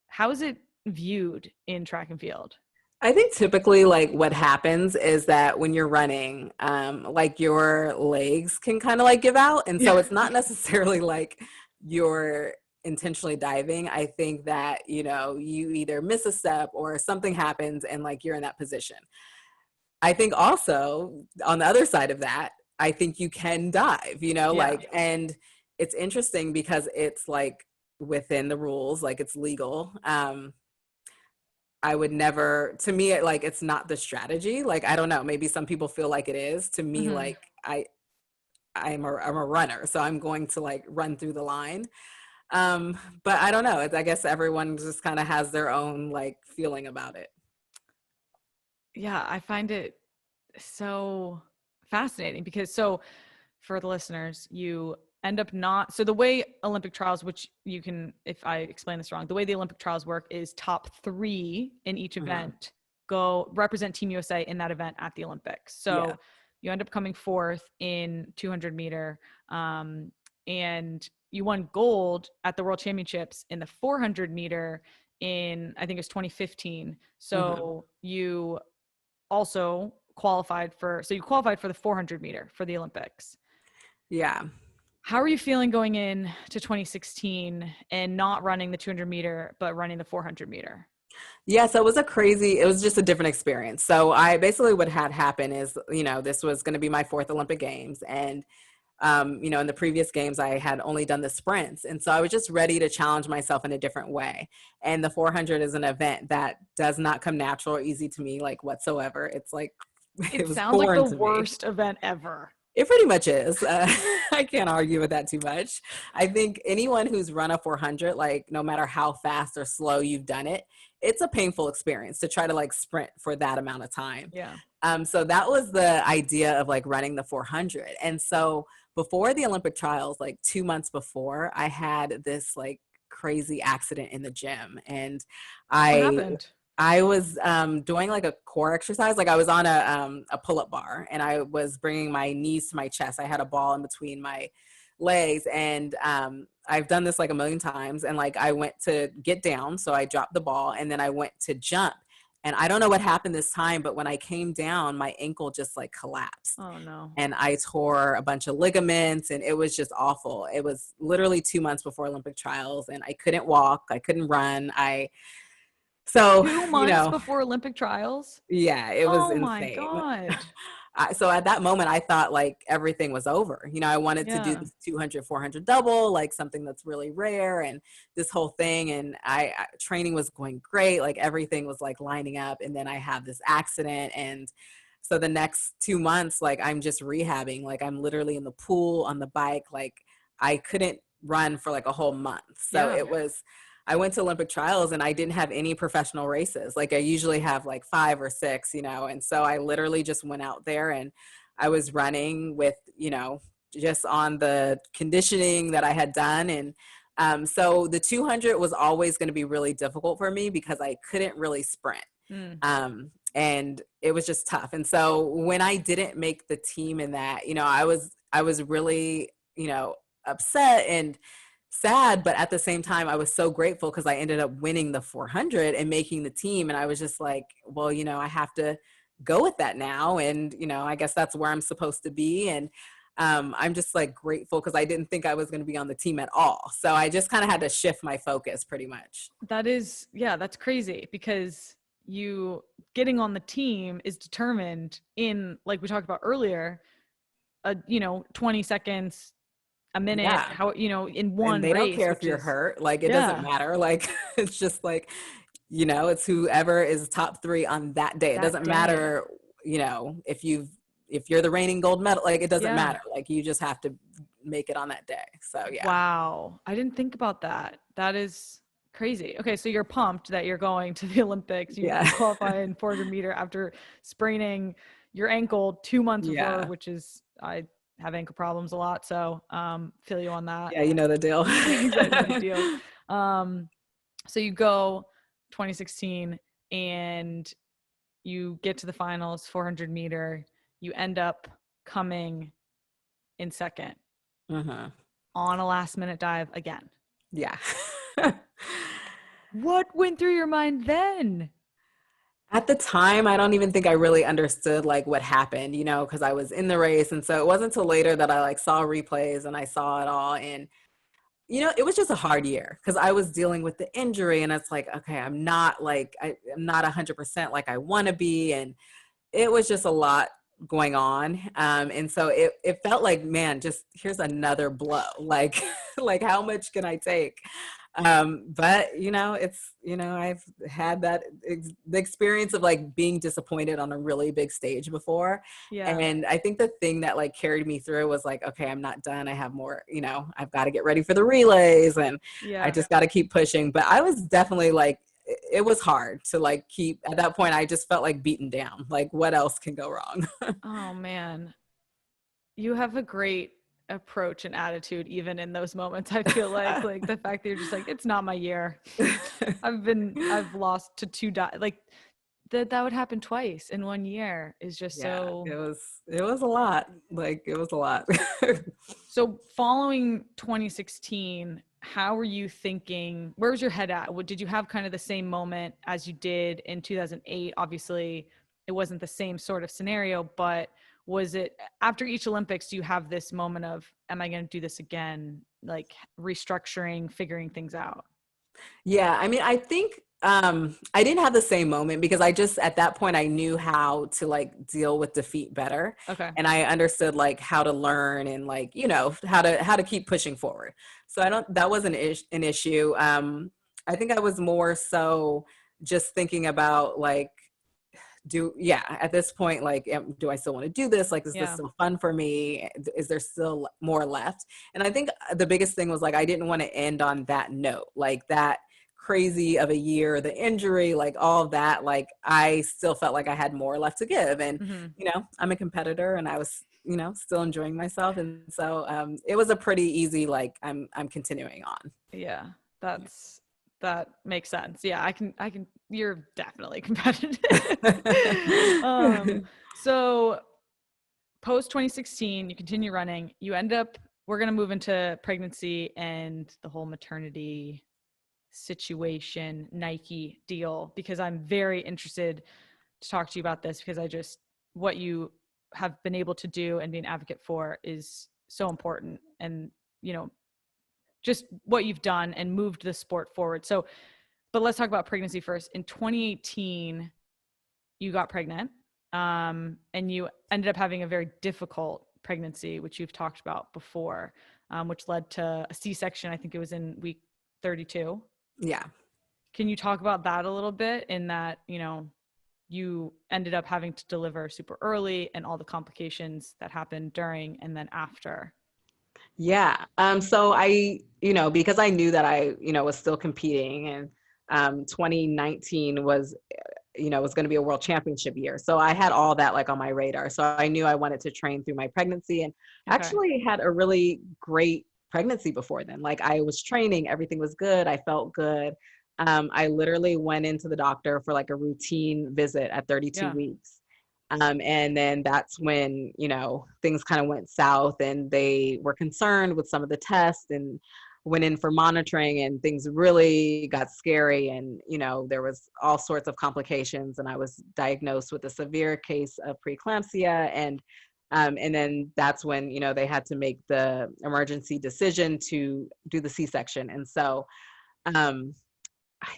how is it viewed in track and field? I think typically like what happens is that when you're running, like your legs can kind of like give out. And so it's not necessarily like you're intentionally diving. I think that, you know, you either miss a step or something happens and like you're in that position. I think also on the other side of that, I think you can dive, you know, like, and it's interesting because it's like within the rules, like it's legal. I would never, to me, like, it's not the strategy. Like, I don't know, maybe some people feel like it is. To me, like, I'm a runner, so I'm going to like run through the line. But I don't know. I guess everyone just kind of has their own like feeling about it. Yeah, I find it so fascinating because, so for the listeners, you end up not, so the way Olympic trials, which you can, if I explain this wrong, the way the Olympic trials work is top 3 in each event go represent Team USA in that event at the Olympics. So you end up coming fourth in 200 meter, and you won gold at the World Championships in the 400 meter in, I think it was 2015. So you also qualified for the 400 meter for the Olympics. Yeah. How are you feeling going in to 2016 and not running the 200 meter, but running the 400 meter? Yeah, so it was just a different experience. So I basically, what had happened is, you know, this was going to be my 4th Olympic Games. And, you know, in the previous games, I had only done the sprints. And so I was just ready to challenge myself in a different way. And the 400 is an event that does not come natural or easy to me, like whatsoever. It's like, it sounds like the worst event ever. It pretty much is. I can't argue with that too much. I think anyone who's run a 400, like no matter how fast or slow you've done it, it's a painful experience to try to like sprint for that amount of time. Yeah. So that was the idea of like running the 400. And so before the Olympic trials, like 2 months before, I had this like crazy accident in the gym. And what happened? I was doing like a core exercise. Like I was on a pull-up bar and I was bringing my knees to my chest. I had a ball in between my legs, and I've done this like a million times. And like I went to get down, so I dropped the ball, and then I went to jump. And I don't know what happened this time, but when I came down, my ankle just like collapsed. Oh no. And I tore a bunch of ligaments, and it was just awful. It was literally 2 months before Olympic trials, and I couldn't walk, I couldn't run. So 2 months before Olympic trials? Yeah, it was insane. My God. So at that moment, I thought like everything was over. You know, I wanted to do this 200, 400 double, like something that's really rare, and this whole thing. And training was going great. Like everything was like lining up. And then I have this accident. And so the next 2 months, like I'm just rehabbing. Like I'm literally in the pool, on the bike. Like I couldn't run for like a whole month. So I went to Olympic trials and I didn't have any professional races. Like I usually have like 5 or 6, you know, and so I literally just went out there and I was running with, you know, just on the conditioning that I had done. And so the 200 was always going to be really difficult for me because I couldn't really sprint. And it was just tough. And so when I didn't make the team in that, you know, I was really, you know, upset and sad, but at the same time, I was so grateful because I ended up winning the 400 and making the team. And I was just like, well, you know, I have to go with that now. And, you know, I guess that's where I'm supposed to be. And I'm just like grateful because I didn't think I was going to be on the team at all. So I just kind of had to shift my focus pretty much. That's crazy because you getting on the team is determined in, like we talked about earlier, 20 seconds, a minute, how, you know, in one and they race. Don't care if you're hurt. Like, it doesn't matter. Like, it's just like, you know, it's whoever is top 3 on that day. It doesn't matter, you know, if you're the reigning gold medal, like, it doesn't matter. Like, you just have to make it on that day. So, yeah. Wow. I didn't think about that. That is Crazy. Okay, so you're pumped that you're going to the Olympics. You Yeah. qualify in 400 meter after spraining your ankle 2 months before, Yeah. which is, I have ankle problems a lot, so feel you on that. Yeah, you know the deal. Exactly, no big deal. So you go 2016 and you get to the finals, 400 meter. You end up coming in second on a last minute dive again. Yeah. What went through your mind then? At the time, I don't even think I really understood like what happened, you know, because I was in the race. And so it wasn't until later that I like saw replays and I saw it all. And, you know, it was just a hard year because I was dealing with the injury and it's like, okay, I'm not 100% like I want to be. And it was just a lot going on. And so it felt like, man, just here's another blow. Like, like how much can I take? But you know, it's, you know, I've had the experience of like being disappointed on a really big stage before. Yeah. And I think the thing that like carried me through was like, okay, I'm not done. I have more, you know, I've got to get ready for the relays and I just got to keep pushing. But I was definitely like, it was hard to like keep, at that point, I just felt like beaten down. Like what else can go wrong? Oh man. You have a great approach and attitude even in those moments. I feel like the fact that you're just like, it's not my year. I've lost to like that would happen twice in 1 year is just so. It was a lot. Like it was a lot. So following 2016, how were you thinking? Where was your head at? Did you have kind of the same moment as you did in 2008? Obviously, it wasn't the same sort of scenario, but was it after each Olympics, do you have this moment of, am I going to do this again? Like restructuring, figuring things out? Yeah. I mean, I think I didn't have the same moment because I just, at that point, I knew how to like deal with defeat better. Okay. And I understood like how to learn and like, you know, how to keep pushing forward. So that wasn't an issue. I think I was more so just thinking about like, at this point, like, do I still want to do this? Like, is this still fun for me? Is there still more left? And I think the biggest thing was like, I didn't want to end on that note, like that crazy of a year, the injury, like all of that. Like, I still felt like I had more left to give. And, you know, I'm a competitor and I was, you know, still enjoying myself. And so it was a pretty easy, like, I'm continuing on. Yeah, that makes sense. Yeah, I can, you're definitely competitive. So post 2016, you continue running, you end up, we're going to move into pregnancy and the whole maternity situation, Nike deal, because I'm very interested to talk to you about this because what you have been able to do and be an advocate for is so important. And, you know, just what you've done and moved the sport forward. So, but let's talk about pregnancy first. In 2018, you got pregnant, and you ended up having a very difficult pregnancy, which you've talked about before, which led to a C-section. I think it was in week 32. Yeah. Can you talk about that a little bit in that, you know, you ended up having to deliver super early and all the complications that happened during and then after? Yeah. So you know, because I knew that I, you know, was still competing and 2019 was, you know, was going to be a world championship year. So I had all that like on my radar. So I knew I wanted to train through my pregnancy and actually had a really great pregnancy before then. Like I was training, everything was good. I felt good. I literally went into the doctor for like a routine visit at 32 weeks. And then that's when, you know, things kind of went south and they were concerned with some of the tests and went in for monitoring and things really got scary. And, you know, there was all sorts of complications and I was diagnosed with a severe case of preeclampsia. And then that's when, you know, they had to make the emergency decision to do the C-section. And so I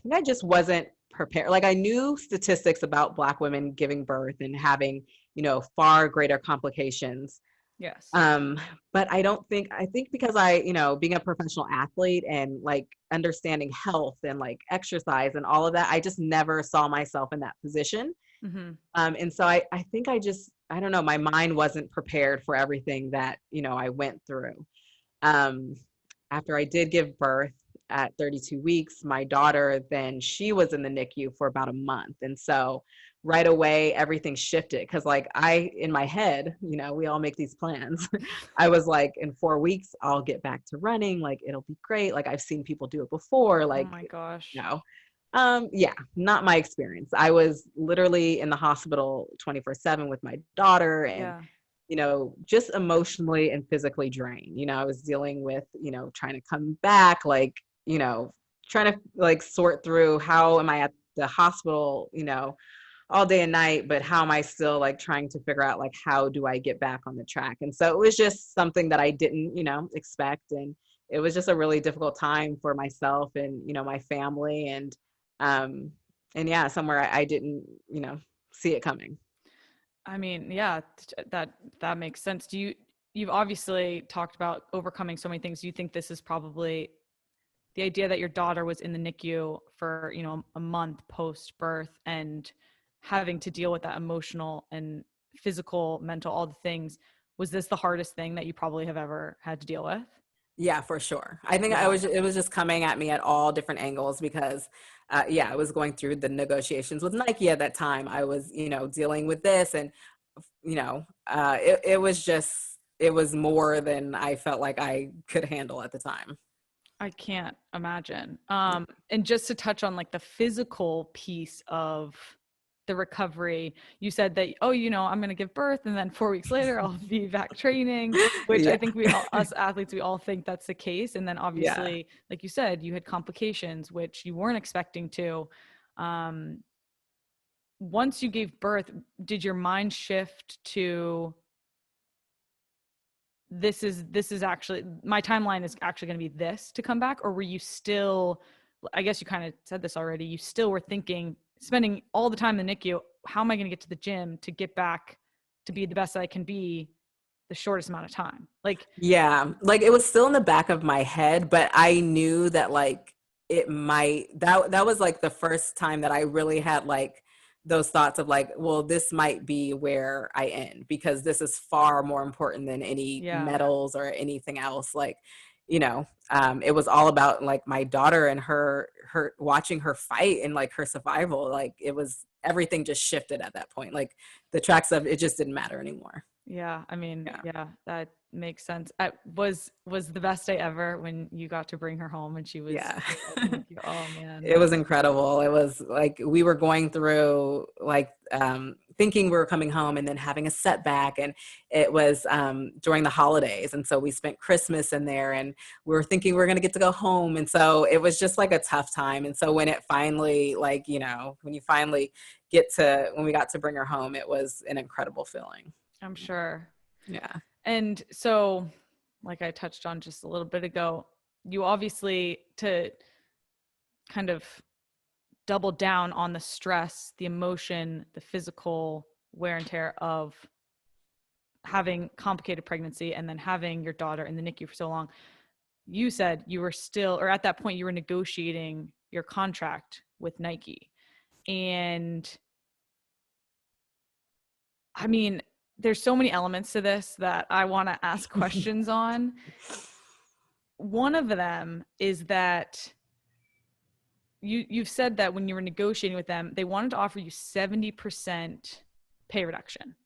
think I just wasn't prepared. Like I knew statistics about Black women giving birth and having, you know, far greater complications. Yes. But I think because you know, being a professional athlete and like understanding health and like exercise and all of that, I just never saw myself in that position. And so I think I don't know, my mind wasn't prepared for everything that, you know, I went through. After I did give birth, at 32 weeks, my daughter, then she was in the NICU for about a month. And so right away, everything shifted because like in my head, we all make these plans. I was like, in 4 weeks, I'll get back to running. Like, it'll be great. Like I've seen people do it before. Oh Like, my gosh. yeah, not my experience. I was literally in the hospital 24/7 with my daughter and, Yeah. just emotionally and physically drained. I was dealing with, trying to come back, like, trying to like sort through how am I at the hospital, all day and night, but how am I still like trying to figure out like how do I get back on the track? And so it was just something that I didn't, expect. And it was just a really difficult time for myself and, my family and yeah, somewhere I didn't, see it coming. I mean, yeah, that makes sense. You've obviously talked about overcoming so many things. Do you think this is probably the idea that your daughter was in the NICU for, a month post birth and having to deal with that emotional and physical, mental, all the things? Was this the hardest thing that you probably have ever had to deal with? Yeah, for sure. I think Yeah. it was just coming at me at all different angles because, I was going through the negotiations with Nike at that time. I was, dealing with this and, it was more than I felt like I could handle at the time. I can't imagine. And just to touch on like the physical piece of the recovery, you said that, oh, I'm going to give birth and then 4 weeks later I'll be back training, which Yeah. I think us athletes, we all think that's the case. And then Yeah. obviously, like you said, you had complications, which you weren't expecting to. Once you gave birth, did your mind shift to this is actually my timeline is actually going to be this to come back? Or were you still, I guess you kind of said this already, you still were thinking, spending all the time in the NICU, how am I going to get to the gym to get back to be the best that I can be the shortest amount of time? Like, Yeah, like it was still in the back of my head, but I knew that like it might that was like the first time that I really had like those thoughts of like, well, this might be where I end because this is far more important than any yeah, medals or anything else. Like, it was all about like my daughter and her watching her fight and like her survival. Like it was everything just shifted at that point. Like the track stuff, it just didn't matter anymore. yeah. I mean, Yeah. yeah, that makes sense. Was the best day ever when you got to bring her home and she was Yeah. at the NICU? Oh man. It was incredible. It was like we were going through like thinking we were coming home and then having a setback. And it was during the holidays. And so we spent Christmas in there and we were thinking we were going to get to go home. And so it was just like a tough time. And so when it finally, like, when you finally when we got to bring her home, it was an incredible feeling. I'm sure. Yeah. And so, like I touched on just a little bit ago, you obviously, to kind of double down on the stress, the emotion, the physical wear and tear of having complicated pregnancy and then having your daughter in the NICU for so long, you said you were still, or at that point you were negotiating your contract with Nike. And I mean, there's so many elements to this that I want to ask questions on. One of them is that you've said that when you were negotiating with them, they wanted to offer you 70% pay reduction.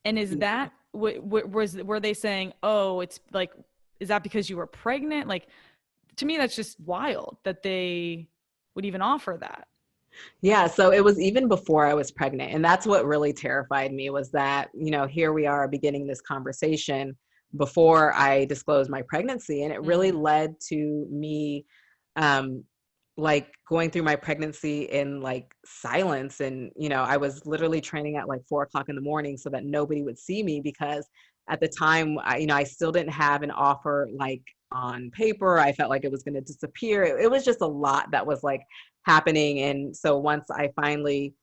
And is that, were they saying, oh, it's like, is that because you were pregnant? Like, to me, that's just wild that they would even offer that. Yeah, so it was even before I was pregnant. And that's what really terrified me was that, here we are beginning this conversation before I disclosed my pregnancy. And it really led to me like going through my pregnancy in like silence. And, I was literally training at like 4 o'clock in the morning so that nobody would see me because at the time, I still didn't have an offer like on paper. I felt like it was going to disappear. It was just a lot that was like happening. And so once I finally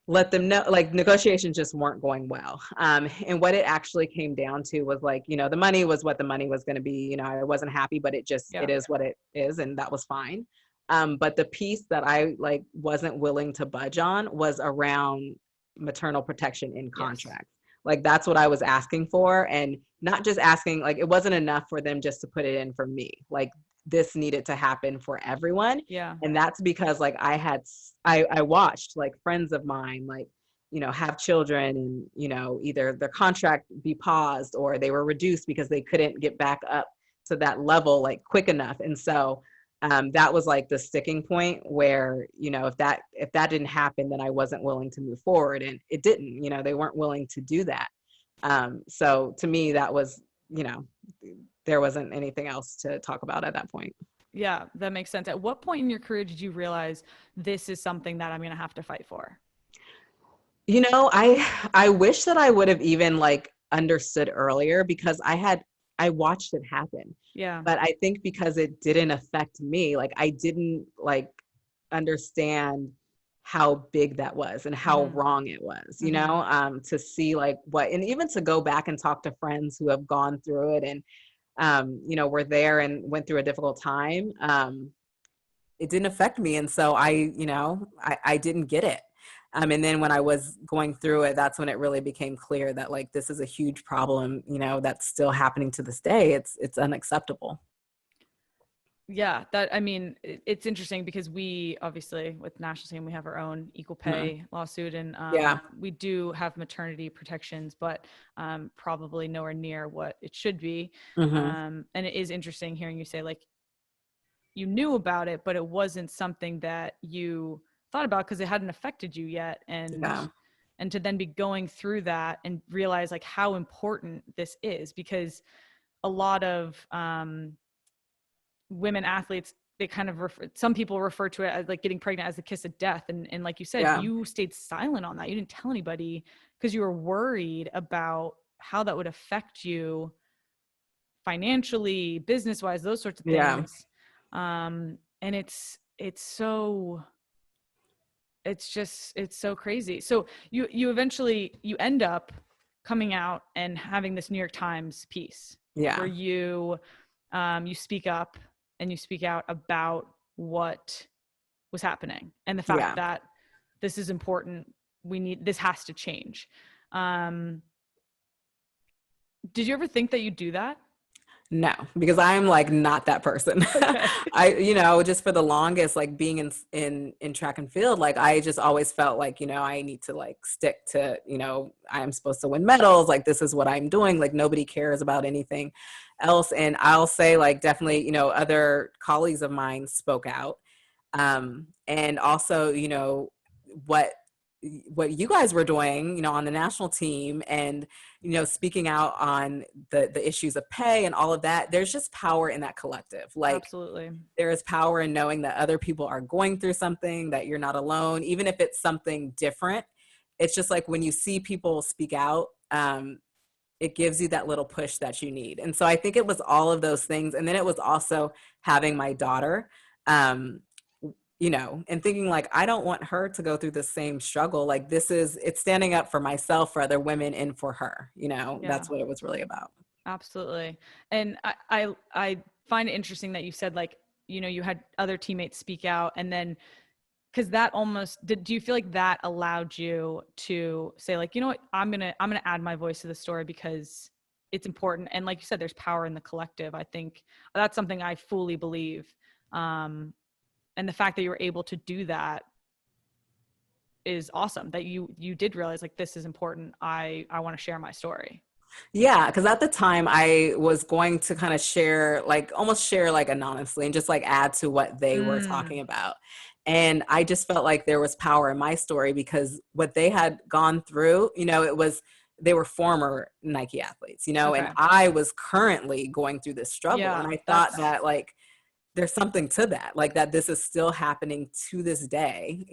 let them know, like negotiations just weren't going well. And what it actually came down to was like, the money was what the money was going to be. I wasn't happy, but it is what it is. And that was fine. But the piece that I like wasn't willing to budge on was around maternal protection in contracts. Like that's what I was asking for, and not just asking, like it wasn't enough for them just to put it in for me. Like this needed to happen for everyone. Yeah. And that's because like I watched like friends of mine, like, have children and, either their contract be paused or they were reduced because they couldn't get back up to that level like quick enough. And so that was like the sticking point where, if that didn't happen, then I wasn't willing to move forward. And it didn't, they weren't willing to do that. So to me, that was, there wasn't anything else to talk about at that point. Yeah, that makes sense. At what point in your career did you realize this is something that I'm going to have to fight for? I wish that I would have even like understood earlier, because I watched it happen. Yeah. But I think because it didn't affect me, like I didn't like understand how big that was and how wrong it was, to see like what, and even to go back and talk to friends who have gone through it and, were there and went through a difficult time. It didn't affect me. And so I didn't get it. And then when I was going through it, that's when it really became clear that like, this is a huge problem, that's still happening to this day. It's unacceptable. Yeah, it's interesting because we obviously with national team, we have our own equal pay lawsuit, and we do have maternity protections, but probably nowhere near what it should be. And it is interesting hearing you say like you knew about it, but it wasn't something that you thought about because it hadn't affected you yet. And to then be going through that and realize like how important this is, because a lot of women athletes, they kind of some people refer to it as like getting pregnant as the kiss of death. And like you said, you stayed silent on that. You didn't tell anybody because you were worried about how that would affect you financially, business-wise, those sorts of things. And it's so crazy. So you eventually, you end up coming out and having this New York Times piece where you speak up and you speak out about what was happening and the fact that this is important. This has to change. Did you ever think that you'd do that? No, because I'm like not that person. Okay. Just for the longest, like being in track and field, like I just always felt like, I need to like stick to, I'm supposed to win medals. Like this is what I'm doing. Like nobody cares about anything else. And I'll say like definitely, other colleagues of mine spoke out. And also, what you guys were doing, on the national team and, speaking out on the issues of pay and all of that, there's just power in that collective. Like absolutely. There is power in knowing that other people are going through something, that you're not alone, even if it's something different. It's just like when you see people speak out, it gives you that little push that you need. And so I think it was all of those things. And then it was also having my daughter, and thinking like, I don't want her to go through the same struggle. Like it's standing up for myself, for other women, and for her, that's what it was really about. Absolutely. And I find it interesting that you said like, you had other teammates speak out, and then, cause that do you feel like that allowed you to say like, you know what, I'm going to add my voice to the story because it's important. And like you said, there's power in the collective. I think that's something I fully believe. And the fact that you were able to do that is awesome, that you did realize like, this is important. I want to share my story. Yeah. Cause at the time I was going to kind of almost share like anonymously and just like add to what they were talking about. And I just felt like there was power in my story because what they had gone through, they were former Nike athletes, okay. And I was currently going through this struggle. Yeah, and I thought that like, there's something to that, like that this is still happening to this day.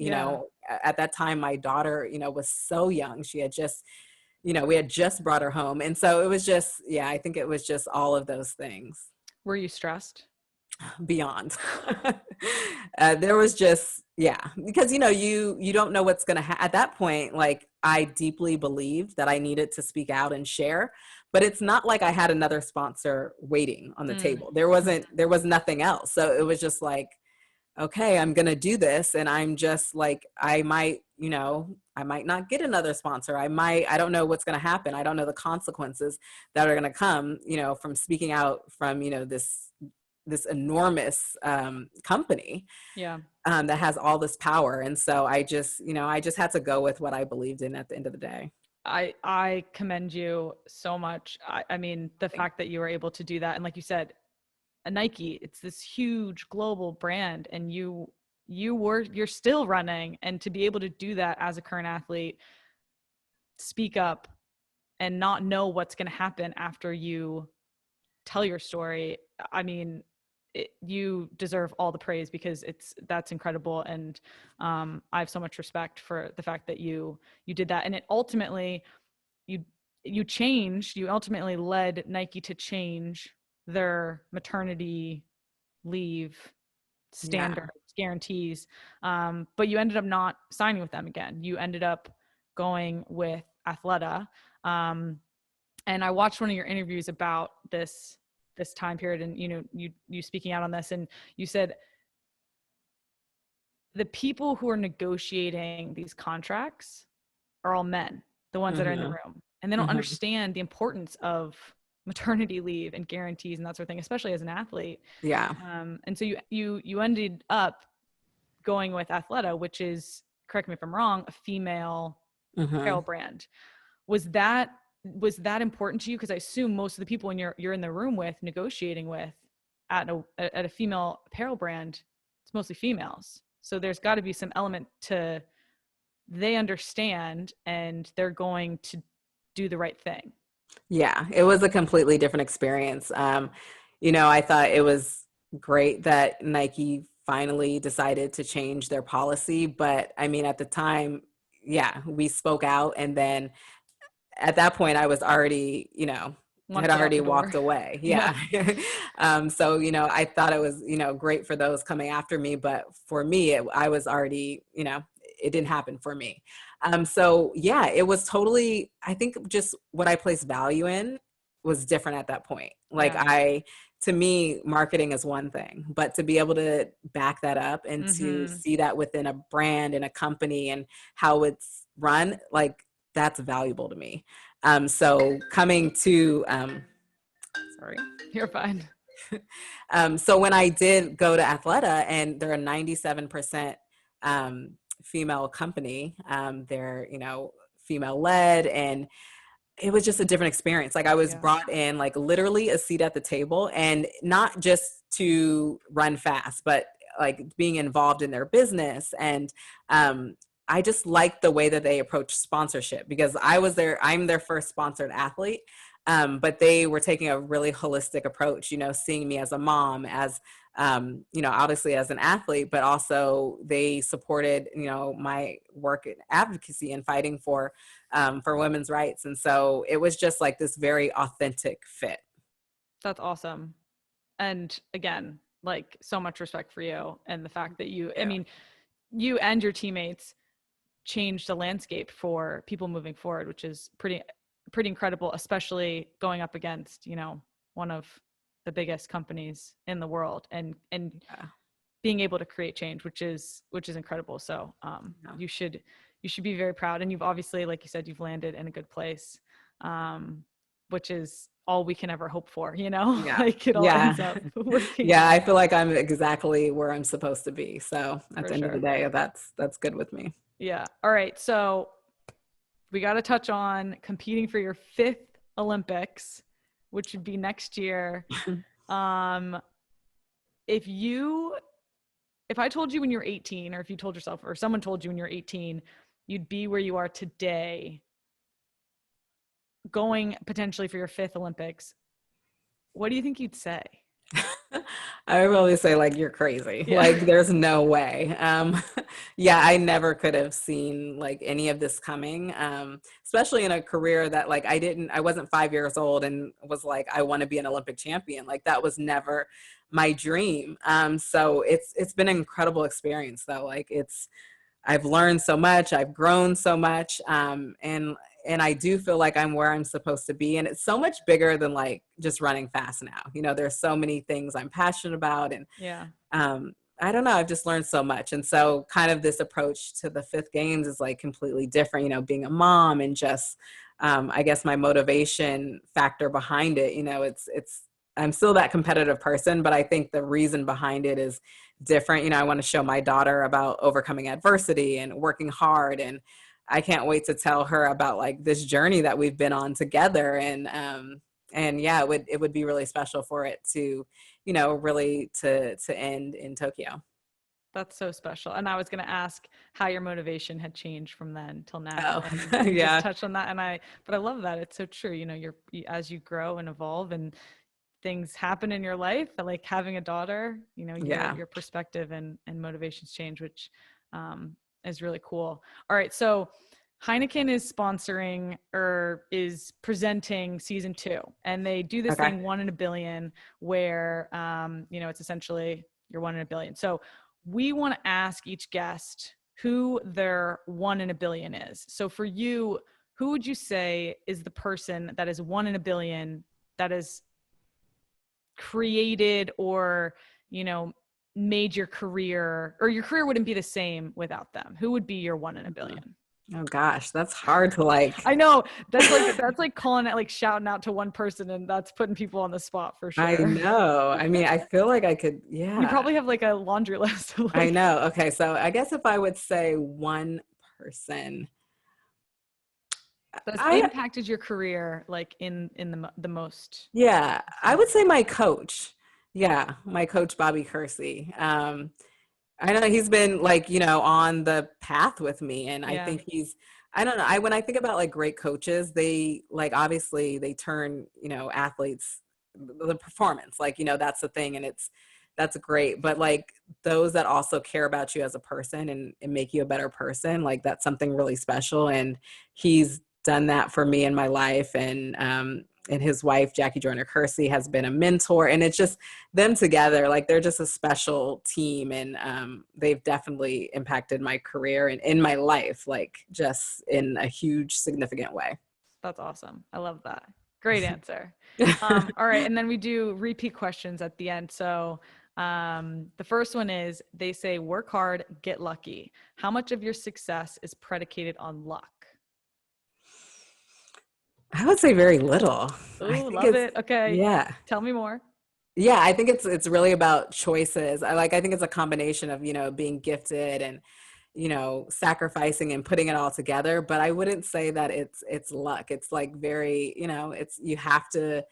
At that time, my daughter, was so young. She had just, we had just brought her home. And so it was just, I think it was just all of those things. Were you stressed? Beyond. There was just, because, you don't know what's going to happen. At that point, like I deeply believed that I needed to speak out and share, but it's not like I had another sponsor waiting on the table. There was nothing else. So it was just like, okay, I'm going to do this. And I'm just like, I might not get another sponsor. I don't know what's going to happen. I don't know the consequences that are going to come, from speaking out from, this this enormous company Yeah. that has all this power. And so I just, I just had to go with what I believed in at the end of the day. I commend you so much. I mean, the fact that you were able to do that. And like you said, a Nike, it's this huge global brand, and you're still running, and to be able to do that as a current athlete, speak up and not know what's going to happen after you tell your story. I mean, you deserve all the praise, because that's incredible. And I have so much respect for the fact that you did that. And it ultimately, you ultimately led Nike to change their maternity leave standards, guarantees. But you ended up not signing with them again. You ended up going with Athleta. And I watched one of your interviews about this time period, and you speaking out on this, and you said the people who are negotiating these contracts are all men, the ones that are in the room, and they don't understand the importance of maternity leave and guarantees and that sort of thing, especially as an athlete. Yeah. And so you ended up going with Athleta, which is, correct me if I'm wrong, a female apparel brand. Was that important to you? Because I assume most of the people you're in the room with, negotiating with at a female apparel brand, it's mostly females. So there's got to be some element to, they understand and they're going to do the right thing. Yeah, it was a completely different experience. I thought it was great that Nike finally decided to change their policy. But I mean, at the time, we spoke out. And then at that point, I was already, had already walked away. Yeah. So, I thought it was, great for those coming after me. But for me, I was already, it didn't happen for me. So it was totally, I think just what I placed value in was different at that point. Like to me, marketing is one thing, but to be able to back that up and to see that within a brand and a company and how it's run, like that's valuable to me. So coming to, sorry, you're fine. So when I did go to Athleta, and they're a 97% female company, they're, female led, and it was just a different experience. Like I was brought in like literally a seat at the table, and not just to run fast, but like being involved in their business. And I just liked the way that they approach sponsorship, because I'm their first sponsored athlete. But they were taking a really holistic approach, seeing me as a mom, as, obviously as an athlete, but also they supported, my work in advocacy and fighting for women's rights. And so it was just like this very authentic fit. That's awesome. And again, like so much respect for you, and the fact that I mean, you and your teammates changed the landscape for people moving forward, which is pretty incredible, especially going up against, one of the biggest companies in the world, and being able to create change, which is incredible. So you should be very proud. And you've obviously, like you said, you've landed in a good place, which is all we can ever hope for, like it all ends up working out. I feel like I'm exactly where I'm supposed to be. So at the end of the day, that's good with me. Yeah. All right. So we got to touch on competing for your 5th Olympics, which would be next year. If I told you when you're 18, or if you told yourself, or someone told you when you're 18, you'd be where you are today, going potentially for your 5th Olympics, what do you think you'd say? I would probably say like, you're crazy. Like there's no way. I never could have seen like any of this coming, especially in a career that like I wasn't 5 years old and was like, I want to be an Olympic champion. Like that was never my dream. So it's been an incredible experience though. Like I've learned so much, I've grown so much. And I do feel like I'm where I'm supposed to be. And it's so much bigger than like just running fast now. There's so many things I'm passionate about. And I don't know, I've just learned so much. And so kind of this approach to the 5th Games is like completely different, being a mom, and just, I guess my motivation factor behind it, I'm still that competitive person, but I think the reason behind it is different. You know, I want to show my daughter about overcoming adversity and working hard, and I can't wait to tell her about like this journey that we've been on together. And yeah, it would be really special for it to, you know, really to end in Tokyo. That's so special. And I was going to ask how your motivation had changed from then till now. Oh, And you yeah. just touched on that. But I love that. It's so true. You know, as you grow and evolve and things happen in your life, like having a daughter, you know, your perspective and motivations change, which is really cool. All right. So Heineken is sponsoring or is presenting season 2, and they do this thing 1 in a billion where, you know, it's essentially you're 1 in a billion. So we want to ask each guest who their 1 in a billion is. So for you, who would you say is the person that is 1 in a billion that is created or, you know, made your career, or your career wouldn't be the same without them? Who would be your 1 in a billion? Oh gosh, that's hard to like. I know that's like calling it, like shouting out to one person, and that's putting people on the spot for sure. I know. I mean, I feel like I could, yeah. You probably have like a laundry list. Like, I know. Okay. So I guess if I would say one person that's impacted your career, like in the most. Yeah, I would say my coach. Yeah, my coach, Bobby Kersey. I know he's been like, you know, on the path with me. And I think I don't know. When I think about like great coaches, they like, obviously they turn, you know, athletes, the performance, like, you know, that's the thing. And that's great. But like those that also care about you as a person and make you a better person, like that's something really special. And he's done that for me in my life. And his wife, Jackie Joyner Kersey, has been a mentor, and it's just them together. Like they're just a special team, and they've definitely impacted my career and in my life, like just in a huge, significant way. That's awesome. I love that. Great answer. All right. And then we do repeat questions at the end. So the first one is, they say, work hard, get lucky. How much of your success is predicated on luck? I would say very little. Ooh, love it. Okay. Yeah. Tell me more. Yeah, I think it's really about choices. I think it's a combination of, you know, being gifted and, you know, sacrificing and putting it all together. But I wouldn't say that it's luck. It's like very, you know, you have to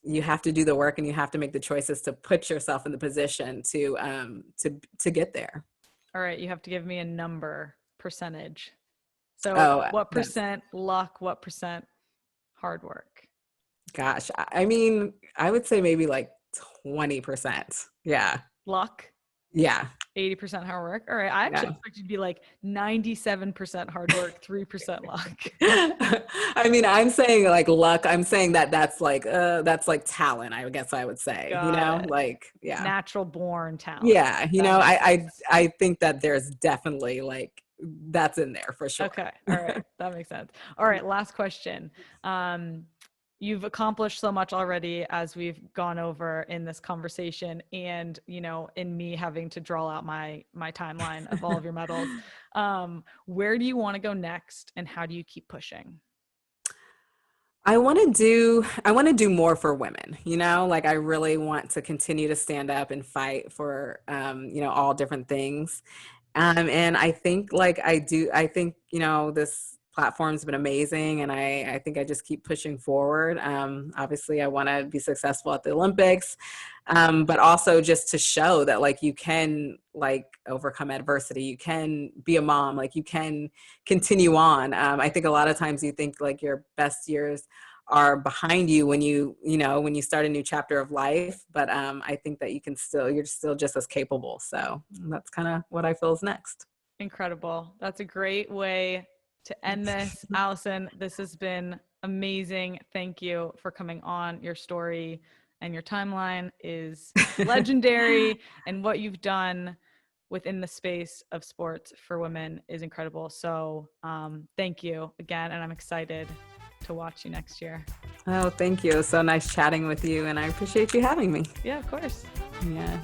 do the work, and you have to make the choices to put yourself in the position to get there. All right, you have to give me a number, percentage. So what percent luck, what percent hard work? Gosh, I mean, I would say maybe like 20%. Yeah. Luck? Yeah. 80% hard work. All right. I actually expect you to be like 97% hard work, 3% luck. I mean, I'm saying like luck. I'm saying that's like talent, I guess I would say. Got you know, it. like Natural born talent. Yeah. You know, I think that there's definitely like that's in there for sure. Okay. All right. That makes sense. All right. Last question. You've accomplished so much already, as we've gone over in this conversation, and, you know, in me having to draw out my timeline of all of your medals. Where do you want to go next, and how do you keep pushing? I want to do more for women, you know, like I really want to continue to stand up and fight for, you know, all different things. And I think you know, this platform's been amazing, and I think I just keep pushing forward. Obviously I want to be successful at the Olympics, but also just to show that like you can like overcome adversity, you can be a mom, like you can continue on. I think a lot of times you think like your best years are behind you when you start a new chapter of life, but I think that you're still just as capable. So that's kind of what I feel is next. Incredible. That's a great way to end this. Allyson, this has been amazing. Thank you for coming on. Your story and your timeline is legendary, and what you've done within the space of sports for women is incredible. So thank you again, and I'm excited to watch you next year. Oh, thank you. It was so nice chatting with you, and I appreciate you having me. Yeah, of course. Yeah.